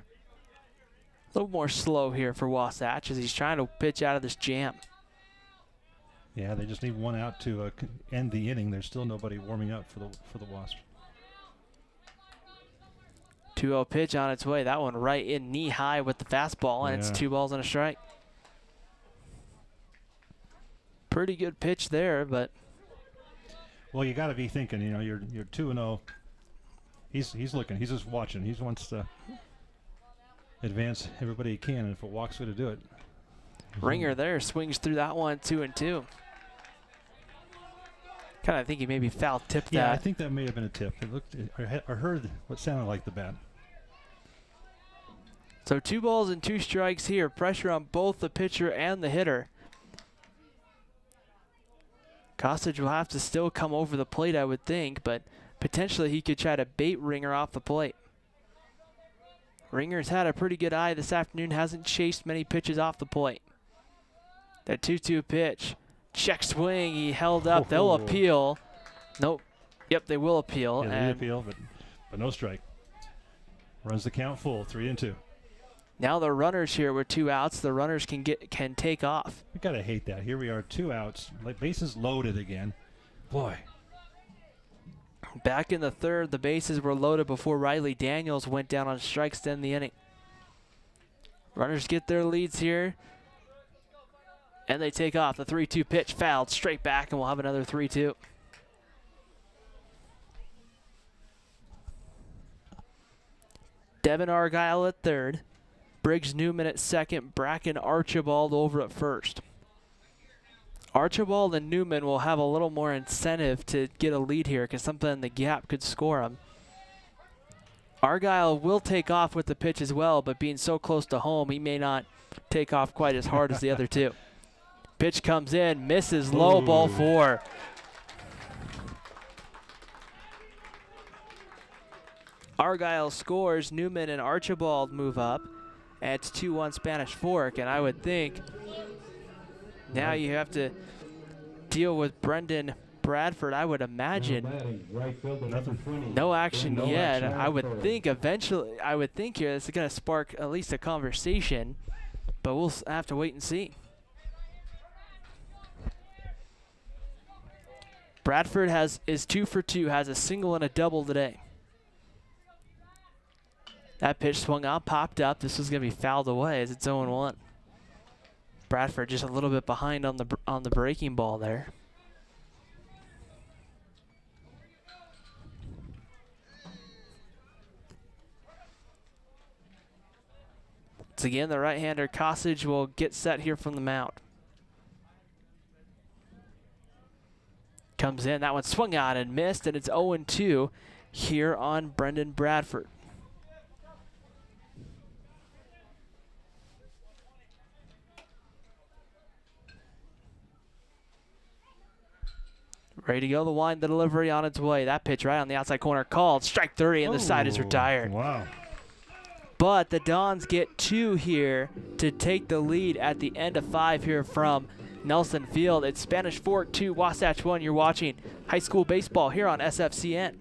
slow here for Wasatch as he's trying to pitch out of this jam. Yeah, they just need 1 out to end the inning. There's still nobody warming up for the Wasps. 2-0 pitch on its way. That one right in knee high with the fastball, and it's 2 balls and a strike. Pretty good pitch there, but well, you got to be thinking. You know, you're 2-0. He's looking. He's just watching. He wants to advance everybody he can, and if it walks way to do it. Ringer there swings through that one, 2-2. Kind of think he maybe foul tipped that. Yeah, I think that may have been a tip. It looked. I heard what sounded like the bat. So 2 balls and 2 strikes here. Pressure on both the pitcher and the hitter. Kosich will have to still come over the plate, I would think, but potentially he could try to bait Ringer off the plate. Ringer's had a pretty good eye this afternoon, hasn't chased many pitches off the plate. That 2-2 pitch, check swing, he held up. They'll appeal. Nope. Yep, they will appeal. Yeah, they appeal, but no strike. Runs the count full, 3-2. Now the runners here with 2 outs. The runners can take off. We gotta hate that. Here we are, 2 outs, bases loaded again. Boy. Back in the 3rd, the bases were loaded before Riley Daniels went down on strikes to end the inning. Runners get their leads here, and they take off. The 3-2 pitch fouled straight back, and we'll have another 3-2. Devin Argyle at 3rd. Briggs Newman at 2nd. Bracken Archibald over at 1st. Archibald and Newman will have a little more incentive to get a lead here because something in the gap could score them. Argyle will take off with the pitch as well, but being so close to home, he may not take off quite as hard as the other two. Pitch comes in, misses, low, ball 4. Argyle scores, Newman and Archibald move up, and it's 2-1 Spanish Fork, and I would think now you have to deal with Brendan Bradford, I would imagine. No action yet. I would think eventually, here this is going to spark at least a conversation, but we'll have to wait and see. Bradford is 2 for 2, has a single and a double today. That pitch swung out, popped up. This was going to be fouled away as it's 0-1. Bradford just a little bit behind on the breaking ball there. Once again, the right-hander Kosage will get set here from the mound. Comes in, that one swung out and missed, and it's 0-2 here on Brendan Bradford. Ready to go, the wind, the delivery on its way. That pitch right on the outside corner called. Strike 3, and the side is retired. Wow. But the Dons get 2 here to take the lead at the end of 5 here from Nelson Field. It's Spanish Fork 2, Wasatch 1. You're watching high school baseball here on SFCN.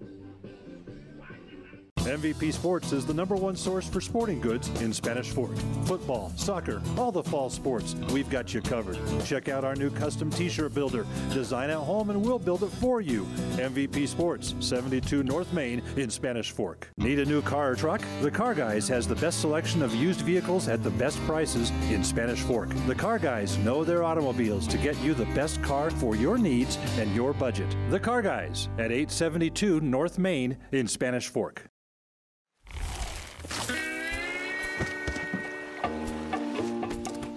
MVP Sports is the #1 source for sporting goods in Spanish Fork. Football, soccer, all the fall sports, we've got you covered. Check out our new custom t-shirt builder. Design at home and we'll build it for you. MVP Sports, 72 North Main in Spanish Fork. Need a new car or truck? The Car Guys has the best selection of used vehicles at the best prices in Spanish Fork. The Car Guys know their automobiles to get you the best car for your needs and your budget. The Car Guys at 872 North Main in Spanish Fork.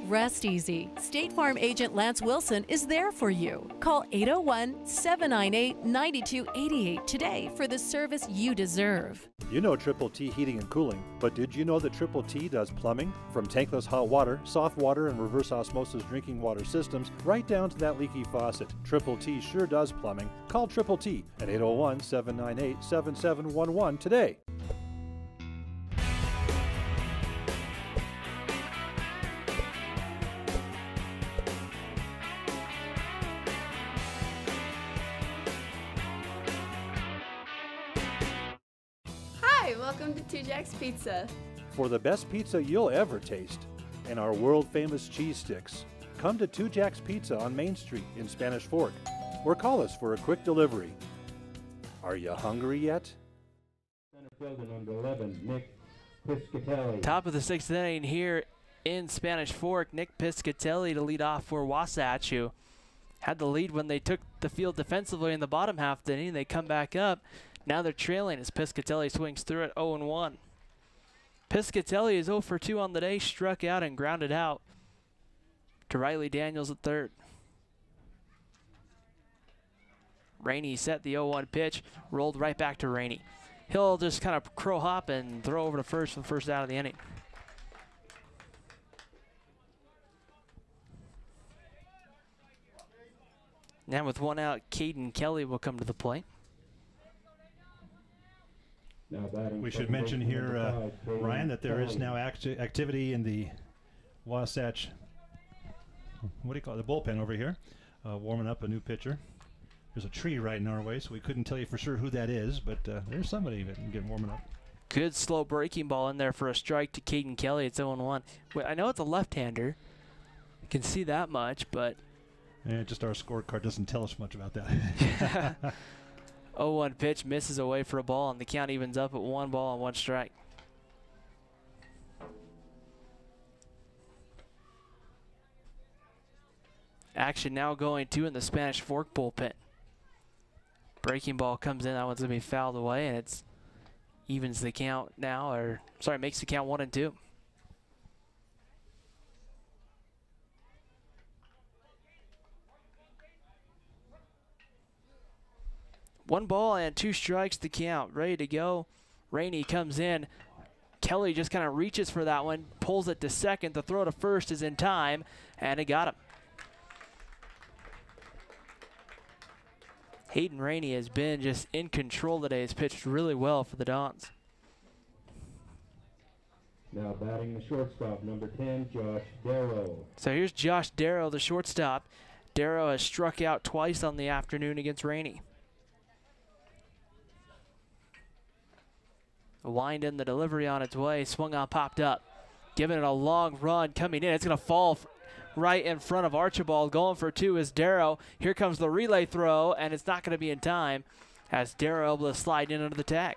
Rest easy. State Farm agent Lance Wilson is there for you. Call 801-798-9288 today for the service you deserve. You know Triple T Heating and Cooling, but did you know that Triple T does plumbing? From tankless hot water, soft water, and reverse osmosis drinking water systems, right down to that leaky faucet. Triple T sure does plumbing. Call Triple T at 801-798-7711 today. Hi, welcome to Two Jacks Pizza. For the best pizza you'll ever taste and our world-famous cheese sticks, come to Two Jacks Pizza on Main Street in Spanish Fork or call us for a quick delivery. Are you hungry yet? Center fielder number 11, Nick Piscatelli. Top of the 6th inning here in Spanish Fork. Nick Piscatelli to lead off for Wasatch, who had the lead when they took the field defensively in the bottom half of the inning. They come back up. Now they're trailing as Piscatelli swings through it 0-1. Piscatelli is 0 for 2 on the day, struck out and grounded out to Riley Daniels at third. Rainey set the 0-1 pitch, rolled right back to Rainey. He'll just kind of crow hop and throw over to first for the first out of the inning. Now with 1 out, Caden Kelly will come to the plate. We should mention here, Ryan, that there is now activity in the Wasatch, what do you call it, the bullpen over here, warming up a new pitcher. There's a tree right in our way, so we couldn't tell you for sure who that is, but there's somebody getting warming up. Good slow breaking ball in there for a strike to Caden Kelly. It's 0-1. Well, I know it's a left-hander. You can see that much, but... Yeah, just our scorecard doesn't tell us much about that. 0-1 pitch, misses away for a ball, and the count evens up at 1 ball and 1 strike. Action now going to in the Spanish Fork bullpen. Breaking ball comes in, that one's going to be fouled away, and it's evens the count now, or sorry, makes the count 1-2. One ball and 2 strikes to count. Ready to go. Rainey comes in. Kelly just kind of reaches for that one, pulls it to second. The throw to first is in time, and it got him. Hayden Rainey has been just in control today. He's pitched really well for the Dons. Now batting the shortstop, number 10, Josh Darrow. So here's Josh Darrow, the shortstop. Darrow has struck out twice on the afternoon against Rainey. Wind in the delivery on its way, swung on, popped up. Giving it a long run, coming in. It's going to fall right in front of Archibald. Going for two is Darrow. Here comes the relay throw, and it's not going to be in time as Darrow able to slide in under the tag.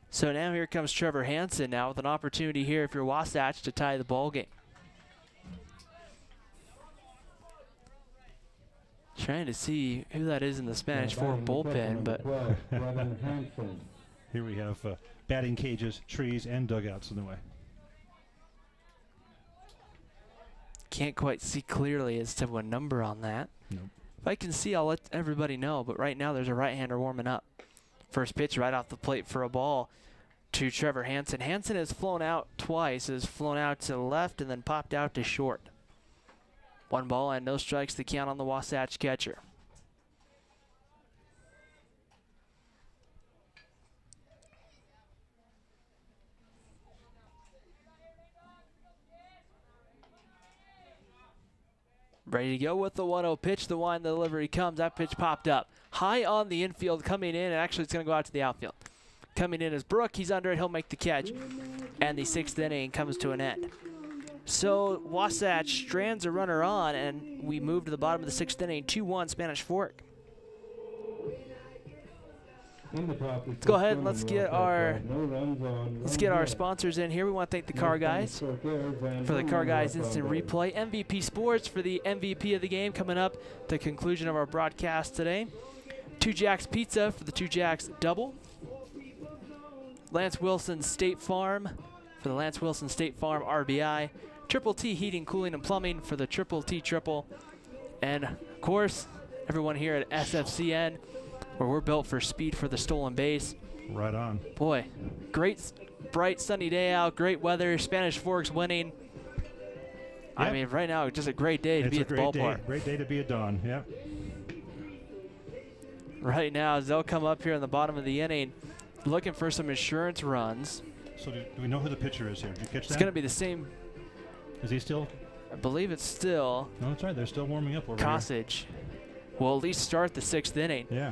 So now here comes Trevor Hansen now with an opportunity here if you're Wasatch to tie the ball game. Trying to see who that is in the Spanish Fork bullpen, but here we have batting cages, trees, and dugouts in the way. Can't quite see clearly as to what number on that. Nope. If I can see, I'll let everybody know, but right now there's a right-hander warming up. First pitch right off the plate for a ball to Trevor Hansen. Hansen has flown out twice, has flown out to the left and then popped out to short. 1 ball and no strikes, the count on the Wasatch catcher. Ready to go with the 1-0 pitch. The wind delivery comes. That pitch popped up. High on the infield, coming in, and actually it's going to go out to the outfield. Coming in is Brook. He's under it. He'll make the catch. And the 6th inning comes to an end. So Wasatch strands a runner on, and we move to the bottom of the 6th inning. 2-1 Spanish Fork. Let's go ahead and let's get our sponsors in here. We want to thank the Car Guys for the Car Guys Instant Replay. MVP Sports for the MVP of the game coming up at the conclusion of our broadcast today. 2 Jacks Pizza for the 2 Jacks Double. Lance Wilson State Farm for the Lance Wilson State Farm RBI. Triple T Heating, Cooling, and Plumbing for the Triple T Triple. And, of course, everyone here at SFCN, where we're built for speed for the stolen base. Right on. Boy, great, bright, sunny day out, great weather. Spanish Forks winning. Yep. I mean, right now, just a great day to be at the ballpark. Great day to be a Don, yeah. Right now, as they'll come up here in the bottom of the inning, looking for some insurance runs. So do we know who the pitcher is here? Did you catch that? It's going to be the same. Is he still? I believe it's still. No, that's right. They're still warming up over Wasatch will at least start the 6th inning. Yeah.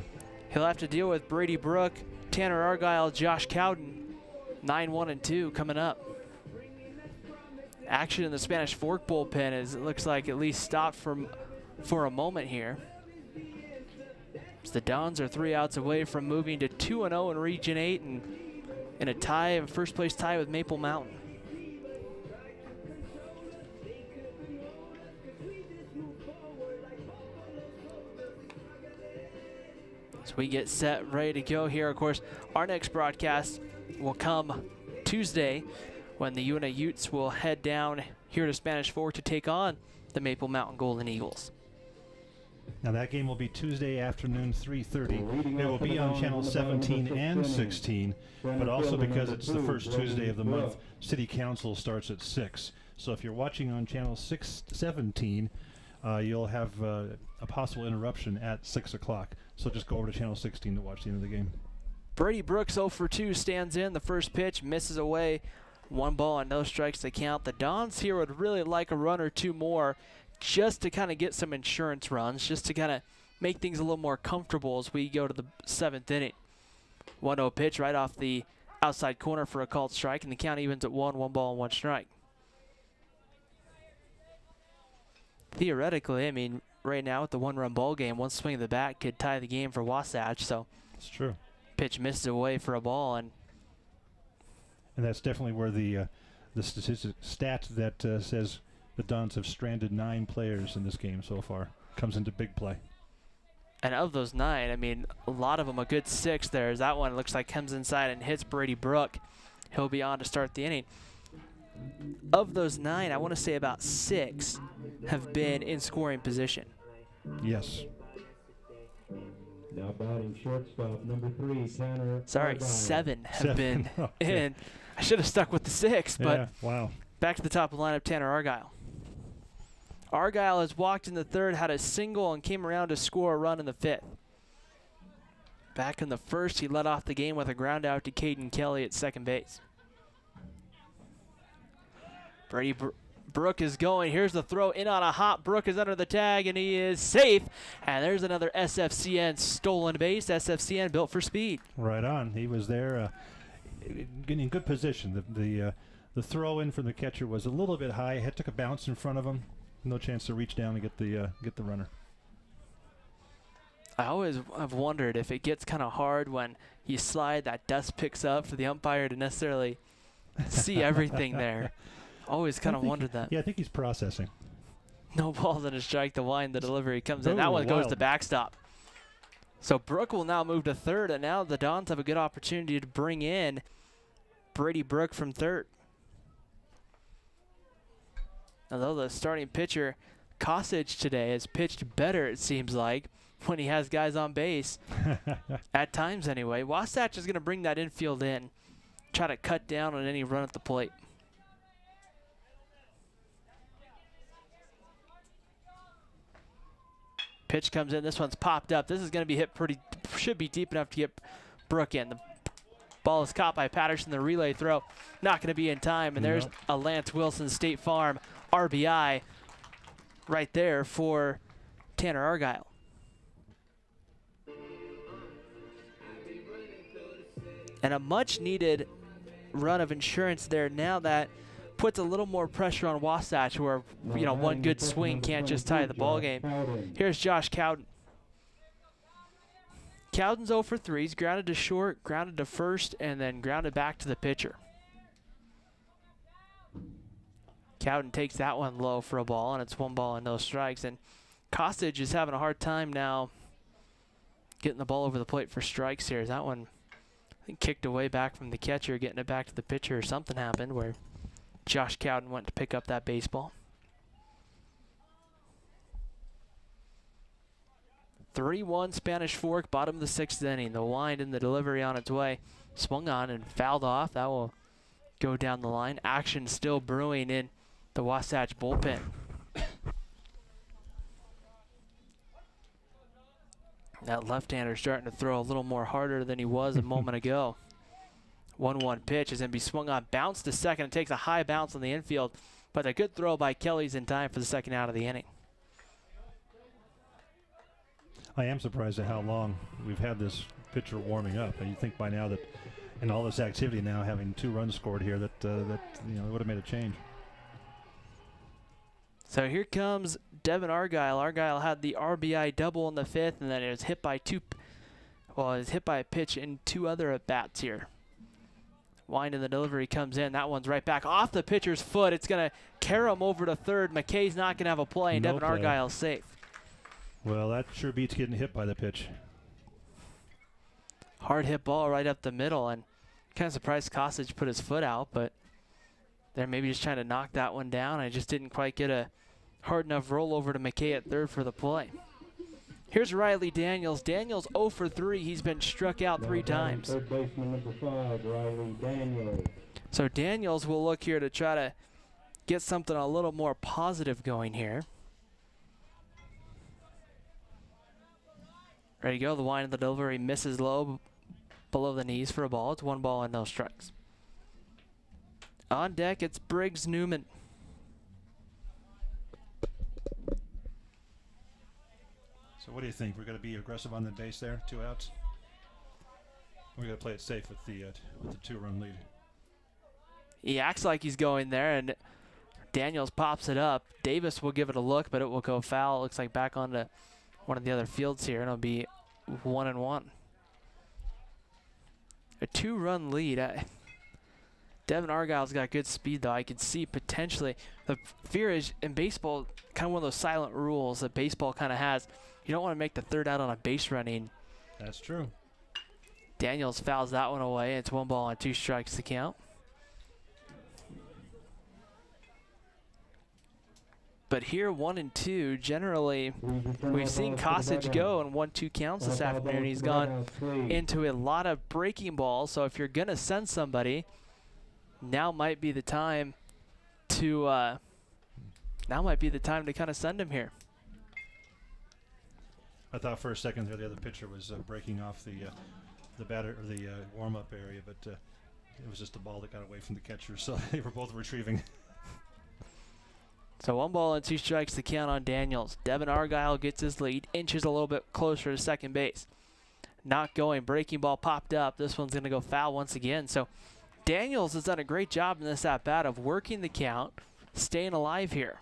He'll have to deal with Brady Brook, Tanner Argyle, Josh Cowden. 9-1-2 coming up. Action in the Spanish Fork bullpen is, it looks like, at least stopped for a moment here. So the Dons are 3 outs away from moving to 2-0 in Region 8 and in a tie, a first place tie with Maple Mountain. So we get set, ready to go here. Of course, our next broadcast will come Tuesday when the UNA Utes will head down here to Spanish Fork to take on the Maple Mountain Golden Eagles. Now that game will be Tuesday afternoon, 3:30. It will be on channel 17 and 16, but also because it's the first Tuesday of the month, City Council starts at 6. So if you're watching on channel 17, you'll have a possible interruption at 6 o'clock. So just go over to channel 16 to watch the end of the game. Brady Brooks 0 for 2 stands in. The first pitch misses away. 1 ball and no strikes to count. The Dons here would really like a run or 2 more just to kind of get some insurance runs, just to kind of make things a little more comfortable as we go to the 7th inning. 1-0 pitch right off the outside corner for a called strike, and the count evens at 1 ball and 1 strike. Theoretically, I mean, right now with the 1-run ball game, 1 swing of the bat could tie the game for Wasatch. So it's true. Pitch misses away for a ball, and that's definitely where the stat that says the Dons have stranded 9 players in this game so far comes into big play. And of those 9, I mean, a lot of them, a good 6 there. As that one looks like comes inside and hits Brady Brook. He'll be on to start the inning. Of those 9, I want to say about 6 have been in scoring position. Yes. Now batting shortstop, number 3, Tanner. Sorry, Argyle. 7 have been Okay. in. I should have stuck with the 6, but Yeah, wow. back to the top of the lineup, Tanner Argyle. Argyle has walked in the 3rd, had a single, and came around to score a run in the 5th. Back in the 1st, he led off the game with a ground out to Caden Kelly at second base. Brady Brook is going. Here's the throw in on a hop. Brook is under the tag, and he is safe. And there's another SFCN stolen base. SFCN built for speed. Right on. He was there in good position. The throw in from the catcher was a little bit high. It took a bounce in front of him. No chance to reach down and get the runner. I always have wondered if it gets kind of hard when you slide, that dust picks up for the umpire to necessarily see everything there. Always kind of wondered that. Yeah, I think he's processing. No balls and a strike. The wind, the delivery comes in. Ooh, That one goes wild. to backstop. So Brook will now move to 3rd, and now the Dons have a good opportunity to bring in Brady Brook from 3rd. Although the starting pitcher, Kosich, today has pitched better, it seems like, when he has guys on base. At times, anyway. Wasatch is going to bring that infield in, try to cut down on any run at the plate. Pitch comes in. This one's popped up. This is going to be hit should be deep enough to get Brook in. The ball is caught by Patterson. The relay throw not going to be in time. And there's a Lance Wilson State Farm RBI right there for Tanner Argyle. And a much-needed run of insurance there now that puts a little more pressure on Wasatch, where one good swing can't just tie the ball game. Here's Josh Cowden. Cowden's 0 for 3. He's grounded to short, grounded to 1st, and then grounded back to the pitcher. Cowden takes that one low for a ball, and it's 1 ball and no strikes. And Kosich is having a hard time now getting the ball over the plate for strikes here. That one, I think, kicked away back from the catcher, getting it back to the pitcher, or something happened where Josh Cowden went to pick up that baseball. 3-1 Spanish Fork, bottom of the 6th inning. The wind and the delivery on its way. Swung on and fouled off. That will go down the line. Action still brewing in the Wasatch bullpen. That left-hander starting to throw a little more harder than he was a moment ago. 1-1 pitch is going to be swung on, bounce to second. It takes a high bounce on the infield, but a good throw by Kelly's in time for the 2nd out of the inning. I am surprised at how long we've had this pitcher warming up. And you think by now that, in all this activity now, having 2 runs scored here, that it would have made a change. So here comes Devin Argyle. Argyle had the RBI double in the 5th, and then it was hit by a pitch in 2 other at-bats here. Wind and the delivery comes in. That one's right back off the pitcher's foot. It's going to carry him over to 3rd. McKay's not going to have a play, and Devin Argyle's safe. Well, that sure beats getting hit by the pitch. Hard hit ball right up the middle, and kind of surprised Kosich put his foot out, but they're maybe just trying to knock that one down. I just didn't quite get a hard enough roll over to McKay at 3rd for the play. Here's Riley Daniels. Daniels 0 for 3. He's been struck out 3 times. Third baseman number 5, Riley Daniels. So Daniels will look here to try to get something a little more positive going here. Ready to go. The wind of the delivery misses low below the knees for a ball. It's 1 ball and no strikes. On deck, it's Briggs Newman. So what do you think? We're going to be aggressive on the base there, 2 outs? We're going to play it safe with the 2-run lead. He acts like he's going there, and Daniels pops it up. Davis will give it a look, but it will go foul. It looks like back onto one of the other fields here, and it'll be 1-1. A 2-run lead. Devin Argyle's got good speed, though. I could see potentially. The fear is, in baseball, kind of one of those silent rules that baseball kind of has. You don't want to make the 3rd out on a base running. That's true. Daniels fouls that one away. It's 1 ball and 2 strikes to count. But here, 1 and 2, generally, we've seen Wasatch go in 1-2 counts this afternoon. He's gone into a lot of breaking balls. So if you're going to send somebody, now might be the time to kind of send him here. I thought for a second there the other pitcher was breaking off the batter or the warm-up area, but it was just the ball that got away from the catcher. So they were both retrieving. So 1 ball and 2 strikes to count on Daniels. Devin Argyle gets his lead, inches a little bit closer to second base. Not going, breaking ball popped up. This one's going to go foul once again. So Daniels has done a great job in this at-bat of working the count, staying alive here.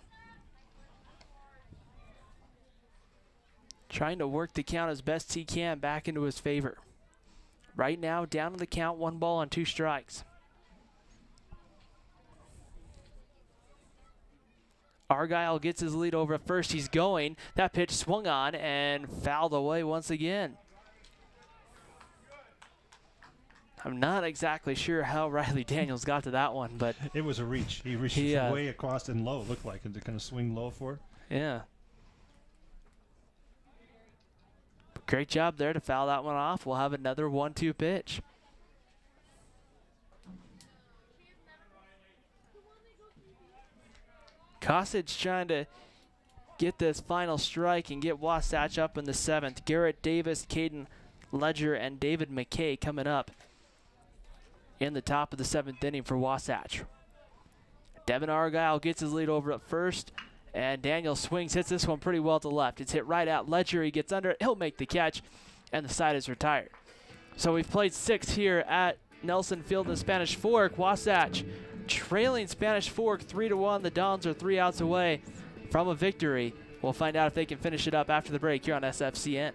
Trying to work the count as best he can back into his favor. Right now, down to the count, 1 ball and 2 strikes. Argyle gets his lead over at first. He's going. That pitch swung on and fouled away once again. I'm not exactly sure how Riley Daniels got to that one, but it was a reach. He reached way across and low, it looked like, and to kind of swing low for it. Yeah. Great job there to foul that one off. We'll have another 1-2 pitch. Wasatch trying to get this final strike and get Wasatch up in the 7th. Garrett Davis, Caden Ledger, and David McKay coming up in the top of the 7th inning for Wasatch. Devin Argyle gets his lead over at first, and Daniel swings, hits this one pretty well to left. It's hit right at Ledger. He gets under it. He'll make the catch, and the side is retired. So we've played 6 here at Nelson Field in Spanish Fork. Wasatch trailing Spanish Fork 3-1. The Dons are 3 outs away from a victory. We'll find out if they can finish it up after the break here on SFCN.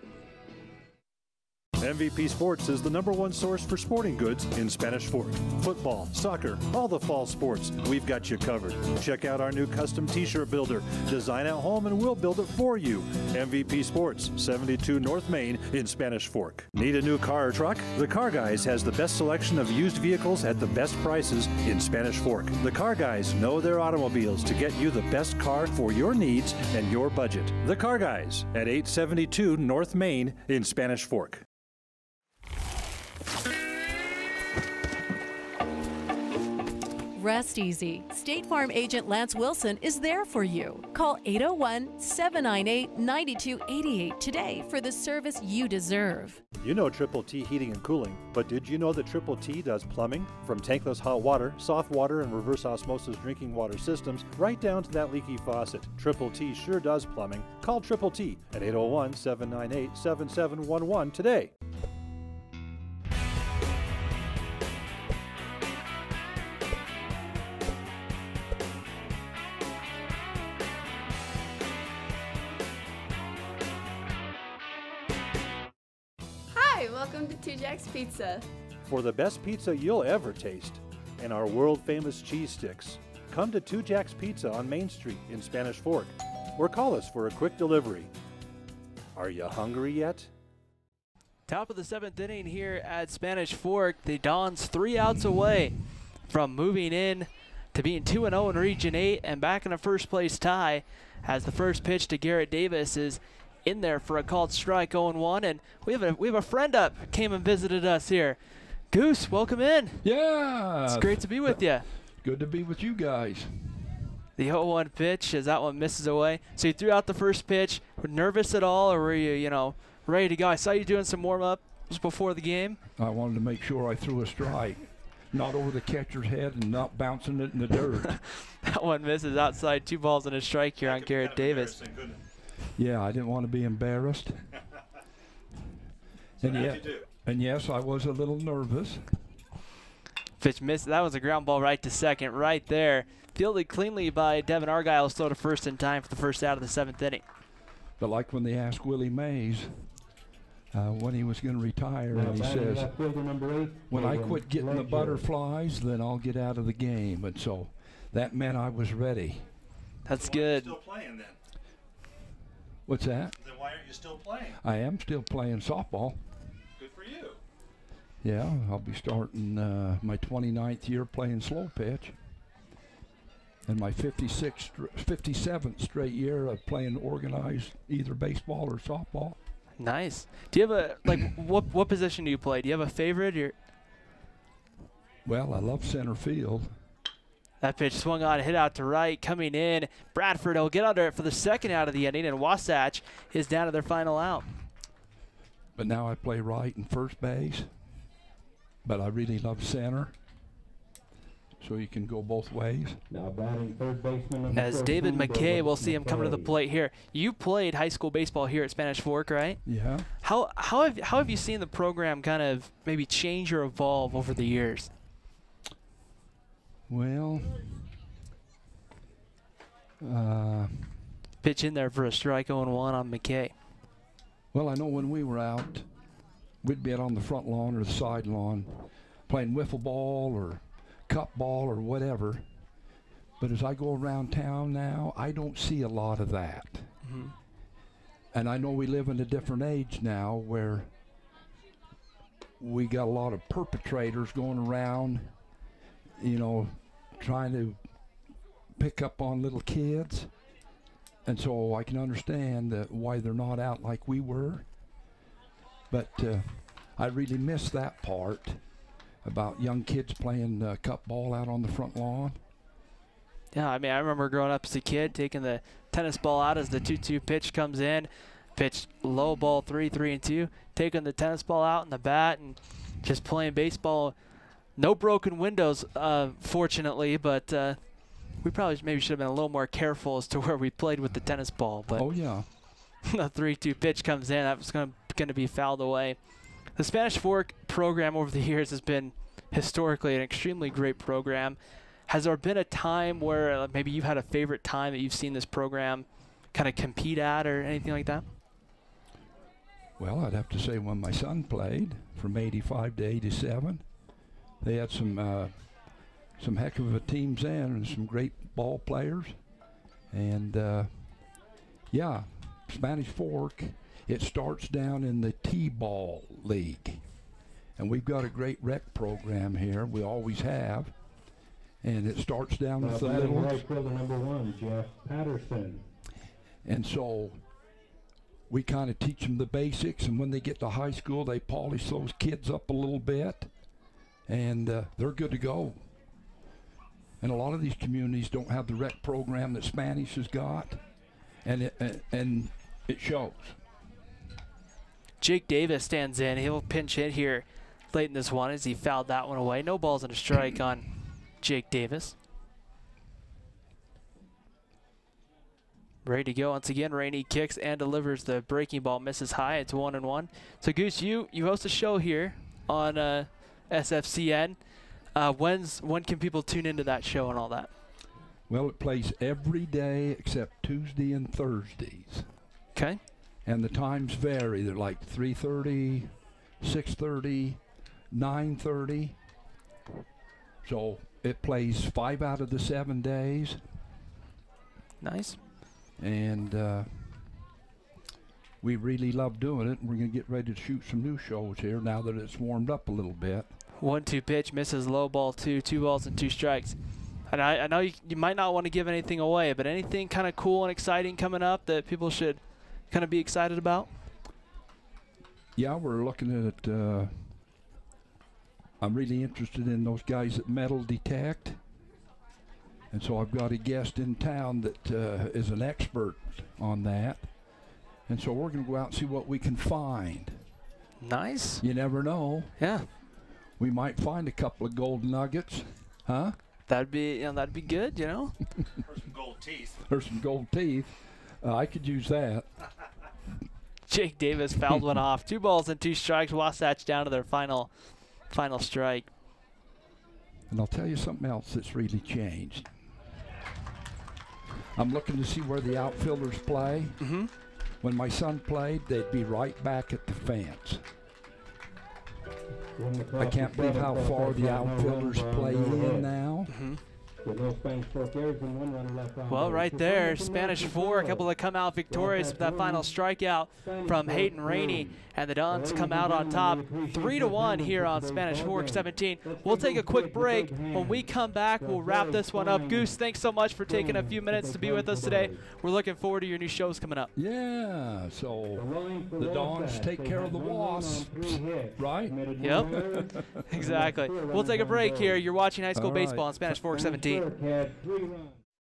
MVP Sports is the #1 source for sporting goods in Spanish Fork. Football, soccer, all the fall sports, we've got you covered. Check out our new custom t-shirt builder. Design at home and we'll build it for you. MVP Sports, 72 North Main in Spanish Fork. Need a new car or truck? The Car Guys has the best selection of used vehicles at the best prices in Spanish Fork. The Car Guys know their automobiles to get you the best car for your needs and your budget. The Car Guys at 872 North Main in Spanish Fork. Rest easy. State Farm agent Lance Wilson is there for you. Call 801-798-9288 today for the service you deserve. You know Triple T Heating and Cooling, but did you know that Triple T does plumbing? From tankless hot water, soft water, and reverse osmosis drinking water systems, right down to that leaky faucet. Triple T sure does plumbing. Call Triple T at 801-798-7711 today. Hi, welcome to Two Jacks Pizza. For the best pizza you'll ever taste and our world-famous cheese sticks, come to Two Jacks Pizza on Main Street in Spanish Fork or call us for a quick delivery. Are you hungry yet? Top of the 7th inning here at Spanish Fork. The Dons 3 outs away from moving in to being 2-0 in Region 8 and back in a first-place tie as the first pitch to Garrett Davis is in there for a called strike, 0-1, and we have a friend up, came and visited us here. Goose, welcome in. Yeah. It's great to be with you. Good to be with you guys. The 0-1 pitch as that one misses away. So you threw out the first pitch. Were nervous at all, or were you, ready to go? I saw you doing some warm-ups before the game. I wanted to make sure I threw a strike, not over the catcher's head and not bouncing it in the dirt. That one misses outside, 2 balls and a strike here on Garrett Davis. Yeah, I didn't want to be embarrassed. And yes, I was a little nervous. Pitch missed. That was a ground ball right to second, right there. Fielded cleanly by Devin Argyle, still to first in time for the first out of the 7th inning. But like when they asked Willie Mays when he was going to retire, and he says, when I quit getting the butterflies, then I'll get out of the game. And so that meant I was ready. That's good. Still playing then? What's that? Then why aren't you still playing? I am still playing softball. Good for you. Yeah, I'll be starting my 29th year playing slow pitch. and my 57th straight year of playing organized either baseball or softball. Nice. Do you have a, like, what position do you play? Do you have a favorite? Well, I love center field. That pitch swung on, hit out to right, coming in. Bradford will get under it for the second out of the inning, and Wasatch is down to their final out. But now I play right and first base, but I really love center, so you can go both ways. Now batting third baseman. As David McKay, we'll see him coming to the plate here. You played high school baseball here at Spanish Fork, right? Yeah. How have you seen the program kind of maybe change or evolve over the years? Well, pitch in there for a strike 0-1 on McKay. Well, I know when we were out, we'd be out on the front lawn or the side lawn playing wiffle ball or cup ball or whatever. But as I go around town now, I don't see a lot of that. Mm-hmm. And I know we live in a different age now where we got a lot of perpetrators going around, you know, trying to pick up on little kids. And so I can understand why they're not out like we were. But I really miss that part about young kids playing cup ball out on the front lawn. Yeah, I mean, I remember growing up as a kid, taking the tennis ball out as the 2-2 pitch comes in, pitch low ball 3-3-2, taking the tennis ball out in the bat and just playing baseball. No broken windows, fortunately, but we probably maybe should have been a little more careful as to where we played with the tennis ball. But oh yeah, the 3-2 pitch comes in, that was going to be fouled away. The Spanish Fork program over the years has been historically an extremely great program. Has there been a time where maybe you've had a favorite time that you've seen this program kind of compete at or anything like that? Well, I'd have to say when my son played from 85 to 87, they had some heck of a teams in and some great ball players. And yeah, Spanish Fork, it starts down in the T-ball league. And we've got a great rec program here. We always have. And it starts down with the little ones. Right fielder number 1, Jeff Patterson. And so we kind of teach them the basics, and when they get to high school, they polish those kids up a little bit, and they're good to go. And a lot of these communities don't have the rec program that Spanish has got, and it shows. Jake Davis stands in. He'll pinch hit here late in this one as he fouled that one away. No balls and a strike on Jake Davis. Ready to go once again. Rainey kicks and delivers the breaking ball. Misses high. It's 1-1. So Goose, you host a show here on SFCN. When can people tune into that show and all that? Well, it plays every day except Tuesday and Thursdays. Okay. And the times vary. They're like 3:30, 6:30, 9:30. So it plays 5 out of the 7 days. Nice. And we really love doing it. We're going to get ready to shoot some new shows here now that it's warmed up a little bit. 1-2 pitch, misses low ball 2 balls and 2 strikes. And I know you might not want to give anything away, but anything kind of cool and exciting coming up that people should kind of be excited about? Yeah, we're looking at I'm really interested in those guys that metal detect. And so I've got a guest in town that is an expert on that. And so we're going to go out and see what we can find. Nice. You never know. Yeah. We might find a couple of gold nuggets. Huh? That'd be good, you know? Or some gold teeth. Or some gold teeth. I could use that. Jake Davis fouled one off. 2 balls and 2 strikes. Wasatch down to their final strike. And I'll tell you something else that's really changed. I'm looking to see where the outfielders play. Mm-hmm. When my son played, they'd be right back at the fence. I can't believe how far the outfielders play in now. Mm-hmm. With no Spanish Fork errors and 1 runner left on. Well, right there, Spanish Fork able to come out victorious with that final strikeout from Hayden Rainey, and the Dons come out on top 3-1 here on Spanish Fork 17. We'll take a quick break. When we come back, we'll wrap this one up. Goose, thanks so much for taking a few minutes to be with us today. We're looking forward to your new shows coming up. Yeah, so the Dons take care of the Wasps, right? Yep, exactly. We'll take a break here. You're watching high school baseball on Spanish Fork 17.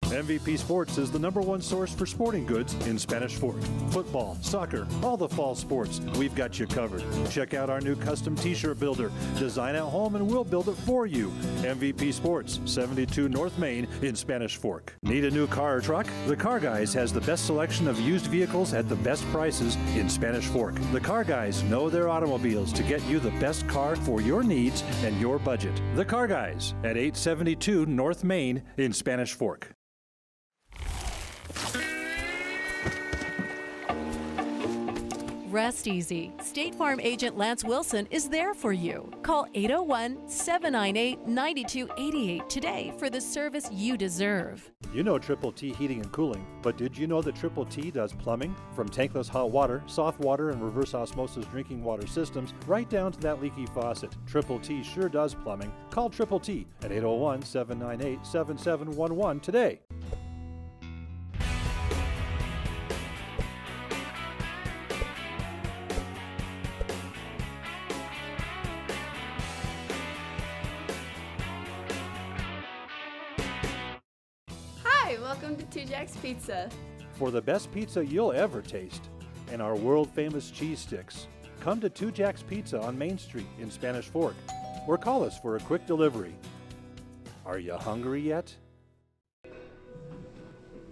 MVP Sports is the #1 source for sporting goods in Spanish Fork. Football, soccer, all the fall sports, we've got you covered. Check out our new custom t-shirt builder. Design at home and we'll build it for you. MVP Sports, 72 North Main in Spanish Fork. Need a new car or truck? The Car Guys has the best selection of used vehicles at the best prices in Spanish Fork. The Car Guys know their automobiles to get you the best car for your needs and your budget. The Car Guys at 872 North Main in Spanish Fork. Rest easy. State Farm agent Lance Wilson is there for you. Call 801-798-9288 today for the service you deserve. You know Triple T Heating and Cooling, but did you know that Triple T does plumbing? From tankless hot water, soft water, and reverse osmosis drinking water systems, right down to that leaky faucet. Triple T sure does plumbing. Call Triple T at 801-798-7711 today. Hi, welcome to Two Jacks Pizza. For the best pizza you'll ever taste and our world-famous cheese sticks, come to Two Jacks Pizza on Main Street in Spanish Fork or call us for a quick delivery. Are you hungry yet?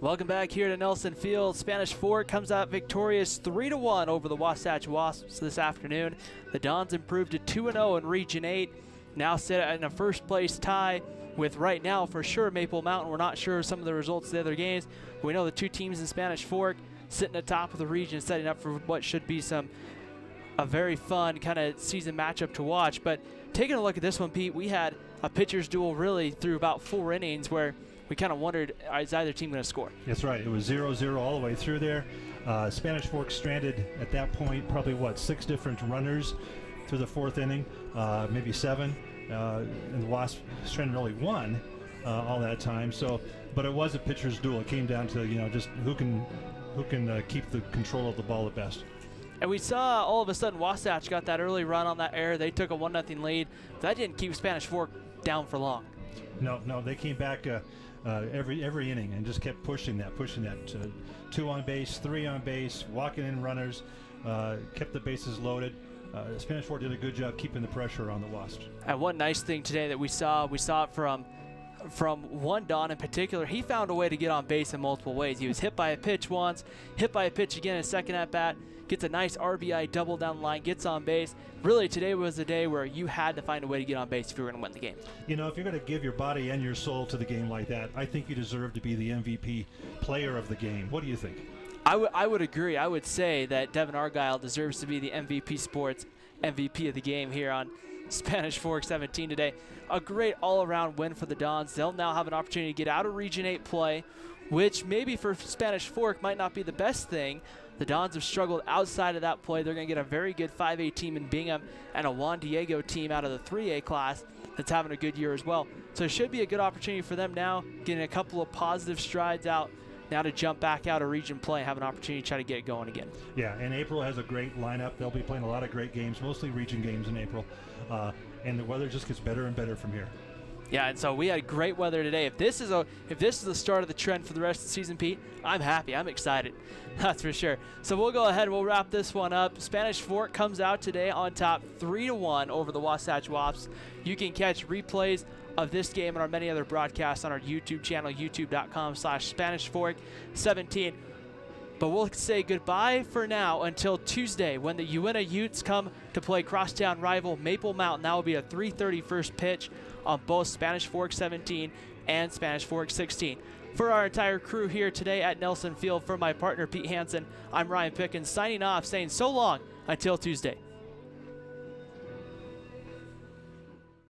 Welcome back here to Nelson Field. Spanish Fork comes out victorious 3-1 over the Wasatch Wasps this afternoon. The Dons improved to 2-0 in Region 8. Now sit in a first place tie with right now for sure Maple Mountain. We're not sure some of the results of the other games. But we know the two teams in Spanish Fork sitting atop of the region, setting up for what should be a very fun kind of season matchup to watch. But taking a look at this one, Pete, we had a pitcher's duel really through about 4 innings where we kind of wondered, is either team going to score? That's right. It was 0-0 all the way through there. Spanish Fork stranded at that point probably, 6 different runners through the 4th inning, maybe 7. And the Wasps stranded only 1 all that time. So, but it was a pitcher's duel. It came down to just who can keep the control of the ball the best. And we saw all of a sudden Wasatch got that early run on that error. They took a 1-0 lead. That didn't keep Spanish Fork down for long. No, they came back every inning and just kept pushing that. 2 on base, 3 on base, walking in runners, kept the bases loaded. Spanish Fork did a good job keeping the pressure on the Wasps. And one nice thing today that we saw it from one Don in particular. He found a way to get on base in multiple ways. He was hit by a pitch once, hit by a pitch again in second at bat, gets a nice RBI double down the line, gets on base. Really, today was a day where you had to find a way to get on base if you were going to win the game. If you're going to give your body and your soul to the game like that, I think you deserve to be the MVP player of the game. What do you think? I would agree. I would say that Devin Argyle deserves to be the MVP Sports MVP of the game here on Spanish Fork 17 today. A great all-around win for the Dons. They'll now have an opportunity to get out of Region 8 play, which maybe for Spanish Fork might not be the best thing. The Dons have struggled outside of that play. They're going to get a very good 5A team in Bingham and a Juan Diego team out of the 3A class that's having a good year as well. So it should be a good opportunity for them now, getting a couple of positive strides out now to jump back out of region play and have an opportunity to try to get it going again. Yeah, and April has a great lineup. They'll be playing a lot of great games, mostly region games in April. And the weather just gets better and better from here. Yeah, and so we had great weather today. If this is the start of the trend for the rest of the season, Pete, I'm happy. I'm excited. That's for sure. So we'll go ahead and we'll wrap this one up. Spanish Fork comes out today on top 3-1 over the Wasatch Wasps. You can catch replays of this game and our many other broadcasts on our YouTube channel, youtube.com/SpanishFork17. But we'll say goodbye for now until Tuesday when the Uinta Utes come to play crosstown rival Maple Mountain. That will be a 3:30 first pitch on both Spanish Fork 17 and Spanish Fork 16. For our entire crew here today at Nelson Field, for my partner Pete Hansen, I'm Ryan Pickens signing off, saying so long until Tuesday.